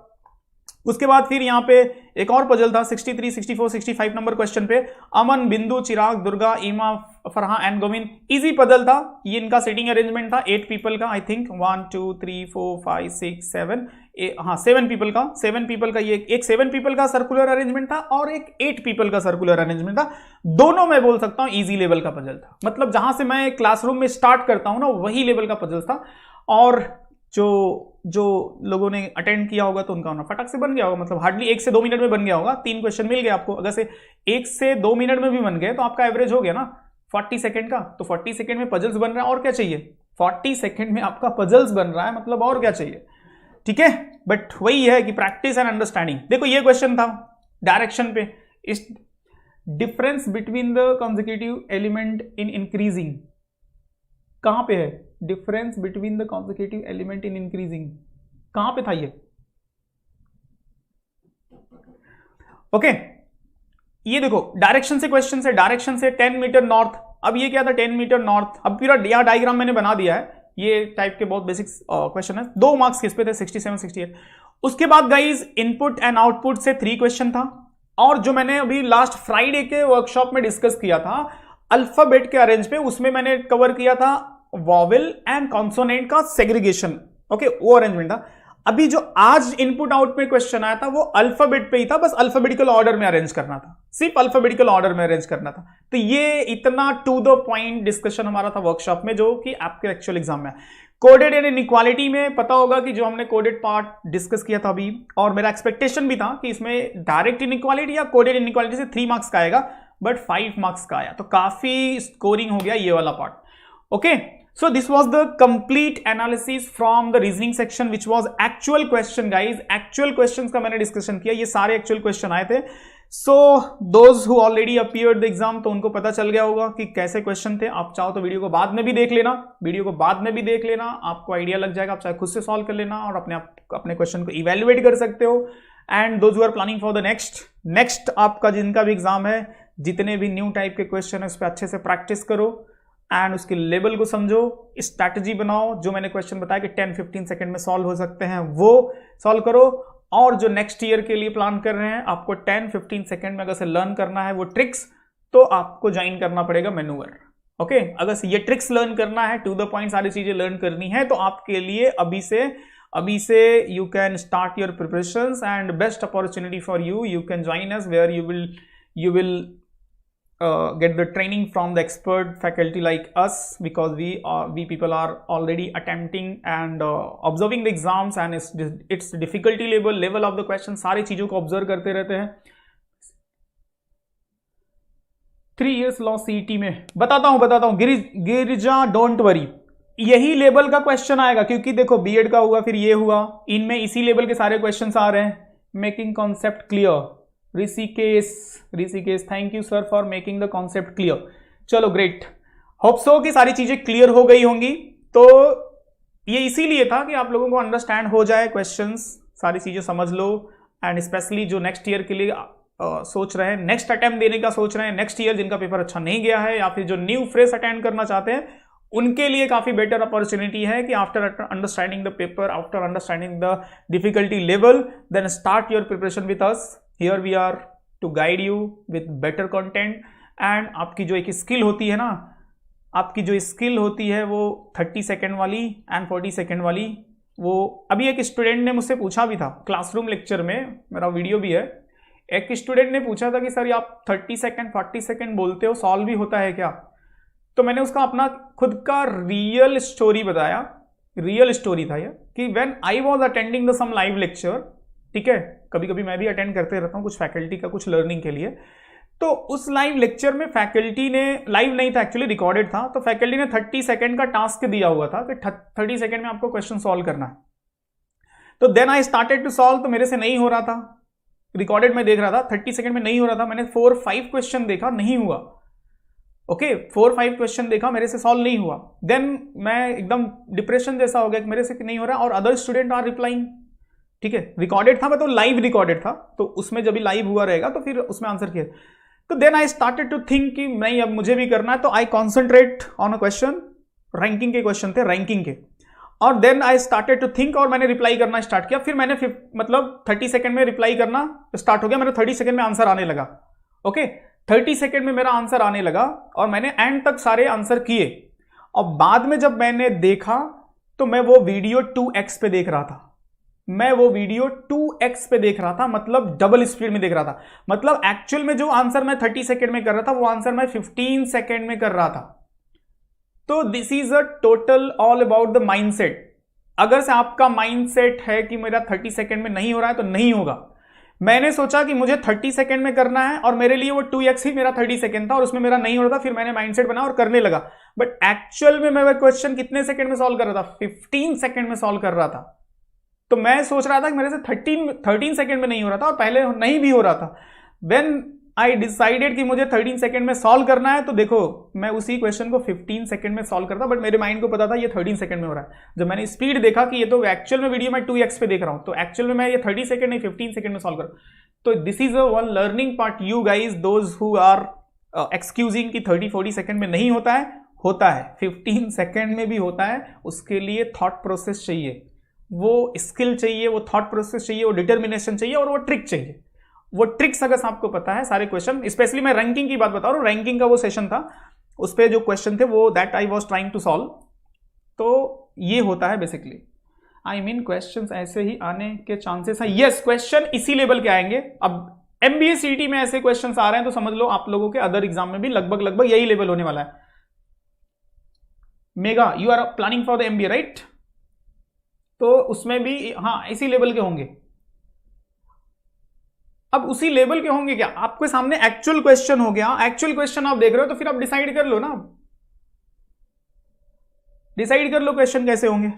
उसके बाद फिर यहाँ पे एक और पजल था 63 64 65 नंबर क्वेश्चन पे, अमन, बिंदु, चिराग, दुर्गा, ईमा, Farha and Govind, easy puzzle था, ये इनका सीटिंग अरेंजमेंट था 8 पीपल का, आई थिंक 1 2 3 4 5 6 7 हाँ 7 पीपल का ये एक 7 पीपल का सर्कुलर अरेंजमेंट था और एक 8 पीपल का सर्कुलर अरेंजमेंट था, दोनों मैं बोल सकता हूँ इजी लेवल का पजल था, मतलब जहां से मैं क्लासरूम में स्टार्ट करता हूं ना वही लेवल का पजल था, और जो लोगों ने अटेंड किया होगा तो उनका फटक से बन गया होगा, मतलब हार्डली 1 से 2 मिनट में बन गया होगा, 3 क्वेश्चन मिल गए आपको, अगर से 1 से 2 मिनट में भी बन गए तो आपका एवरेज हो गया ना 40 सेकंड का, तो 40 सेकंड में पजल्स बन रहा है, और क्या चाहिए, 40 सेकंड में आपका पजल्स बन रहा है, मतलब और क्या चाहिए, ठीक है। बट वही है कि प्रैक्टिस एंड अंडरस्टैंडिंग। देखो ये क्वेश्चन था डायरेक्शन पे, इस difference between the consecutive element in increasing, कहां पे है difference between the consecutive element in increasing, कहां पे था ये, ओके। ये देखो डायरेक्शन से क्वेश्चन से, डायरेक्शन से 10 मीटर नॉर्थ, अब ये क्या था 10 मीटर नॉर्थ, अब पूरा यहां डायग्राम मैंने बना दिया है, ये टाइप के बहुत बेसिक क्वेश्चन है, 2 मार्क्स किस पे थे 67 68। उसके बाद गाइज इनपुट एंड आउटपुट से 3 क्वेश्चन था, और जो मैंने अभी लास्ट फ्राइडे के वर्कशॉप में डिस्कस किया था अल्फाबेट के अरेंज पे, उसमें मैंने कवर किया था वॉवेल एंड कॉन्सोनेंट का सेग्रीगेशन, ओके, वो अरेंजमेंट था। अभी जो आज इनपुट आउट में क्वेश्चन आया था वो अल्फाबेट पे ही था, बस अल्फाबेटिकल ऑर्डर में अरेंज करना था, सिर्फ अल्फाबेटिकल ऑर्डर में अरेंज करना था। तो ये इतना टू द पॉइंट डिस्कशन हमारा था वर्कशॉप में, जो कि आपके एक्चुअल एग्जाम में कोडेड एंड इनइक्वालिटी में पता होगा कि जो हमने कोडेड पार्ट डिस्कस किया था अभी, और मेरा एक्सपेक्टेशन भी था कि इसमें डायरेक्ट इनइक्वालिटी या कोडेड इनइक्वालिटी से 3 मार्क्स का आएगा, बट 5 मार्क्स का आया, तो काफी स्कोरिंग हो गया ये वाला part, okay. So this was the complete analysis from the reasoning section, which was actual question, guys. Actual questions का मैंने डिस्कशन किया, ये सारे actual question आए थे। So those who already appeared the exam, तो उनको पता चल गया होगा कि कैसे क्वेश्चन थे। आप चाहो तो वीडियो को बाद में भी देख लेना, आपको आइडिया लग जाएगा, आप चाहे खुद से सॉल्व कर लेना और अपने क्वेश्चन को इवेल्युएट कर सकते हो। And those who are planning for the next आपका जिनका भी एग्जाम है, जितने भी न्यू टाइप के क्वेश्चन है उस पर अच्छे से प्रैक्टिस करो एंड उसके लेवल को समझो, स्ट्रैटेजी बनाओ, जो मैंने क्वेश्चन बताया कि 10-15 सेकंड में सॉल्व हो सकते हैं वो सॉल्व करो। और जो नेक्स्ट ईयर के लिए प्लान कर रहे हैं आपको 10-15 सेकंड में अगर से लर्न करना है वो ट्रिक्स, तो आपको ज्वाइन करना पड़ेगा मैन्यूवर। ओके, अगर ये ट्रिक्स लर्न करना है, टू द पॉइंट सारी चीजें लर्न करनी है, तो आपके लिए अभी से you can start your preparations and best opportunity for you can join us where you will get the training from the expert faculty like us, because we people are already attempting and observing the exams and its difficulty level of the question, सारी चीजों को observe करते रहते हैं। 3 years law CET में बताता हूं Girija, don't worry, यही लेवल का क्वेश्चन आएगा, क्योंकि देखो बीएड का हुआ, फिर ये हुआ, इनमें इसी लेवल के सारे क्वेश्चंस आ रहे हैं। Making concept clear, Rishikesh thank you sir for making the concept clear. चलो ग्रेट, होप सो कि सारी चीजें क्लियर हो गई होंगी। तो ये इसीलिए था कि आप लोगों को अंडरस्टैंड हो जाए क्वेश्चंस, सारी चीजें समझ लो, एंड स्पेशली जो नेक्स्ट ईयर के लिए सोच रहे हैं, नेक्स्ट अटेम्प्ट देने का सोच रहे हैं, नेक्स्ट ईयर जिनका पेपर अच्छा नहीं गया है, या फिर जो न्यू फ्रेश अटेंड करना चाहते हैं, उनके लिए काफी बेटर अपॉर्चुनिटी है कि after understanding the paper, after understanding the difficulty level, then start your preparation with us. Here we are to guide you with better content, and आपकी जो एक स्किल होती है ना, आपकी जो स्किल होती है वो 30 सेकेंड वाली एंड 40 सेकेंड वाली, वो अभी एक स्टूडेंट ने मुझसे पूछा भी था क्लासरूम लेक्चर में, मेरा वीडियो भी है, एक स्टूडेंट ने पूछा था कि सर आप 30 सेकेंड 40 सेकेंड बोलते हो, सॉल्व भी होता है क्या? तो मैंने उसका अपना खुद का रियल स्टोरी बताया, रियल स्टोरी था ये, कि when I was attending the some live lecture, ठीक है, कभी कभी मैं भी अटेंड करते रहता हूँ कुछ फैकल्टी का, कुछ लर्निंग के लिए, तो उस लाइव लेक्चर में फैकल्टी ने, लाइव नहीं था एक्चुअली, रिकॉर्डेड था, तो फैकल्टी ने 30 सेकेंड का टास्क दिया हुआ था कि 30 सेकेंड में आपको क्वेश्चन सॉल्व करना है। तो then I started to solve, तो मेरे से नहीं हो रहा था, रिकॉर्डेड में देख रहा था, 30 सेकेंड में नहीं हो रहा था, मैंने 4-5 क्वेश्चन देखा, नहीं हुआ। ओके, 4-5 क्वेश्चन देखा, मेरे से सॉल्व नहीं हुआ। देन मैं एकदम डिप्रेशन जैसा हो गया कि मेरे से नहीं हो रहा, और अदर स्टूडेंट आर रिप्लाइंग, ठीक है, रिकॉर्डेड था, मतलब लाइव रिकॉर्डेड था, तो उसमें जब भी लाइव हुआ रहेगा तो फिर उसमें आंसर किया। तो then I started to think कि नहीं, अब मुझे भी करना है, तो I concentrate on a question, ranking के क्वेश्चन थे, रैंकिंग के, और then I started to think, और मैंने रिप्लाई करना स्टार्ट किया। फिर मैंने मतलब 30 सेकेंड में रिप्लाई करना स्टार्ट हो गया, मेरा 30 सेकेंड में आंसर आने लगा। ओके, 30 सेकेंड में मेरा आंसर आने लगा, और मैंने एंड तक सारे आंसर किए, और बाद में जब मैंने देखा तो मैं वो वीडियो 2x पे देख रहा था, मैं वो वीडियो 2x पे देख रहा था, मतलब डबल स्पीड में देख रहा था। मतलब एक्चुअल में जो आंसर मैं 30 सेकेंड में कर रहा था, वो आंसर मैं 15 सेकेंड में कर रहा था। तो this is a total all about the mindset. अगर से आपका माइंडसेट है कि मेरा 30 सेकेंड में नहीं हो रहा है, तो नहीं होगा। मैंने सोचा कि मुझे 30 सेकेंड में करना है, और मेरे लिए वो 2x ही मेरा 30 सेकेंड था, और उसमें मेरा नहीं हो रहा था। फिर मैंने माइंडसेट बना और करने लगा, बट एक्चुअल में मैं क्वेश्चन कितने सेकेंड में सॉल्व कर रहा था? 15 सेकेंड में सॉल्व कर रहा था। तो मैं सोच रहा था कि मेरे से 13 सेकेंड में नहीं हो रहा था, और पहले नहीं भी हो रहा था। व्हेन आई डिसाइडेड कि मुझे 13 सेकेंड में सॉल्व करना है, तो देखो मैं उसी क्वेश्चन को 15 सेकेंड में सॉल्व करता, बट मेरे माइंड को पता था ये 13 सेकेंड में हो रहा है। जब मैंने स्पीड देखा कि ये तो एक्चुअल में वीडियो मैं 2x पे देख रहा हूं, तो एक्चुअल में मैं ये 30 सेकेंड नहीं 15 सेकेंड में सॉल्व करूं। तो this is a one learning part, you guys those who are excusing कि 30-40 सेकेंड में नहीं होता है, होता है, 15 सेकेंड में भी होता है। उसके लिए थॉट प्रोसेस चाहिए, वो स्किल चाहिए, वो थॉट प्रोसेस चाहिए, वो डिटर्मिनेशन चाहिए, और वो ट्रिक चाहिए। वो ट्रिक्स अगर आपको पता है, सारे क्वेश्चन, स्पेशली मैं रैंकिंग की बात बता रहा हूं, रैंकिंग का वो सेशन था, उस पर जो क्वेश्चन थे वो that I was trying to solve. तो ये होता है बेसिकली, आई मीन क्वेश्चंस ऐसे ही आने के चांसेस हैं। यस, क्वेश्चन इसी लेवल के आएंगे। अब एमबीए सीईटी में ऐसे क्वेश्चंस आ रहे हैं, तो समझ लो आप लोगों के अदर एग्जाम में भी लगभग यही लेवल होने वाला है। Mega, you are planning for the MBA right? तो उसमें भी हाँ इसी लेवल के होंगे। अब उसी लेवल के होंगे क्या? आपके सामने एक्चुअल क्वेश्चन हो गया, एक्चुअल क्वेश्चन आप देख रहे हो, तो फिर आप डिसाइड कर लो ना, डिसाइड कर लो क्वेश्चन कैसे होंगे।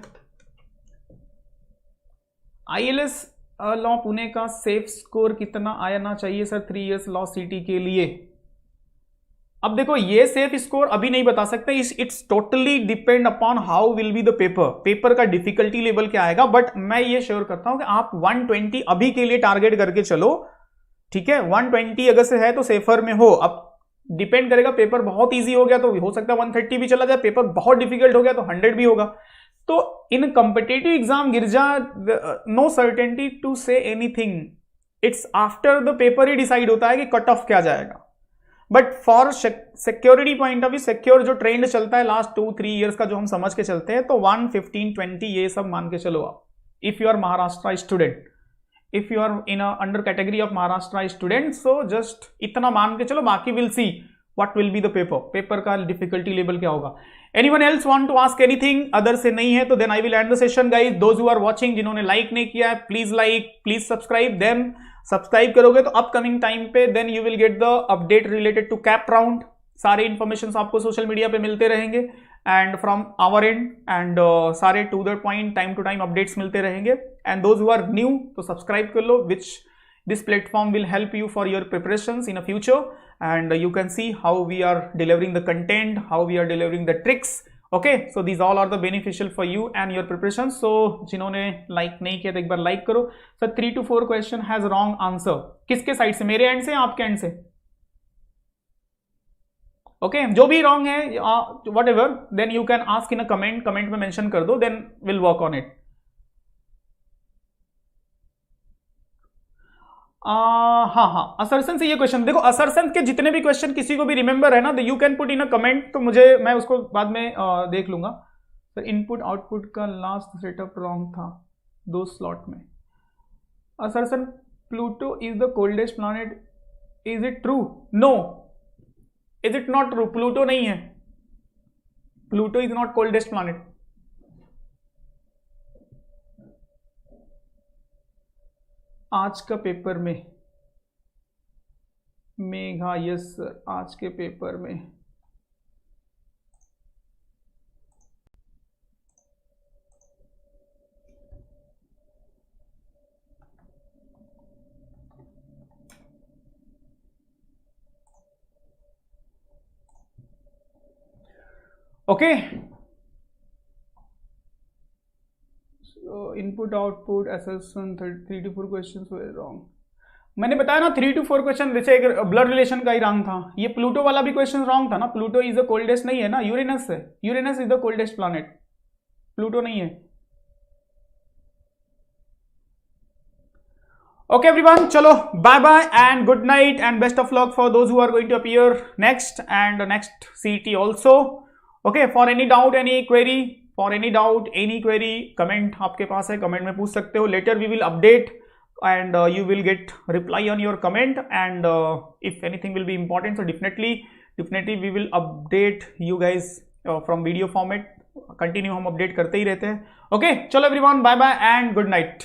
आईएलएस लॉ पुणे का सेफ स्कोर कितना आना चाहिए सर 3 इयर्स लॉ सिटी के लिए? अब देखो ये सेफ स्कोर अभी नहीं बता सकते, it's totally depend upon how will be the paper का डिफिकल्टी लेवल क्या आएगा। बट मैं ये श्योर करता हूं कि आप 120 अभी के लिए टारगेट करके चलो, ठीक है। 120 अगर से है तो सेफर में हो। अब डिपेंड करेगा, पेपर बहुत इजी हो गया तो हो सकता है 130 भी चला जाए, पेपर बहुत डिफिकल्ट हो गया तो 100 भी होगा। तो in competitive exam Girija, no certainty to say anything, it's after the paper ही डिसाइड होता है कि कट ऑफ क्या जाएगा। But for security point of view, secure जो ट्रेंड चलता है लास्ट 2-3 ईयर्स का जो हम समझ के चलते हैं, तो 115-20 ये सब मान के चलो आप, if you are Maharashtra student, if you are in under category of Maharashtra student, so just इतना मान के चलो, बाकी will see what will be the paper का डिफिकल्टी लेवल क्या होगा। Anyone else want to ask anything? Other से नहीं है तो then I will end the session guys. Those who are watching, जिन्होंने लाइक नहीं किया है please like, please subscribe, then subscribe करोगे तो अपकमिंग टाइम पे then you will get the update related to cap round. सारे इन्फॉर्मेशन आपको social media पे मिलते रहेंगे and from our end, and सारे to the point time to time updates मिलते रहेंगे। And those who are new तो सब्सक्राइब कर लो, विच this platform will help you for your preparations in a future, and you can see how we are delivering the content, how we are delivering the tricks. Okay, so these all are the beneficial for you and your preparations. So जिन्होंने like नहीं किया तो एक बार like करो। So 3 to 4 question has wrong answer, किसके side से, मेरे and से आपके एंड से? ओके, जो भी रॉन्ग है whatever, then you can ask in a comment, comment में मेंशन कर दो, then we'll work on it. हाँ, असर्शन से ये क्वेश्चन देखो, असर्शन के जितने भी क्वेश्चन किसी को भी रिमेंबर है ना, you can put in a comment, तो मैं उसको बाद में देख लूंगा। सर इनपुट आउटपुट का लास्ट सेटअप रॉन्ग था 2 स्लॉट में। Assertion Pluto is the coldest planet, is it true? No, is it not true, Pluto नहीं है, Pluto is not coldest planet. आज का पेपर में मेघा, यस सर, आज के पेपर में okay. Input output assertion 3 to 4 question wrong. मैंने बताया ना 3 to 4 क्वेश्चन, जैसे एक ब्लड रिलेशन का ही रॉन्ग था, ये प्लूटो वाला भी क्वेश्चन रॉन्ग था ना। प्लूटो इज द कोल्डेस्ट नहीं है ना, यूरेनस है, Uranus is the coldest planet, Pluto नहीं है। ओके एवरीवन, चलो bye bye and good night and best of luck for those who are going to appear next and next CET also. Okay, for any doubt, any query, for any doubt, any query, comment आपके पास है, comment में पूछ सकते हो। Later we will update and you will get reply on your comment, and if anything will be important, so definitely we will update you guys from video format। Continue हम update करते ही रहते हैं। Okay, चलो everyone, bye bye and good night.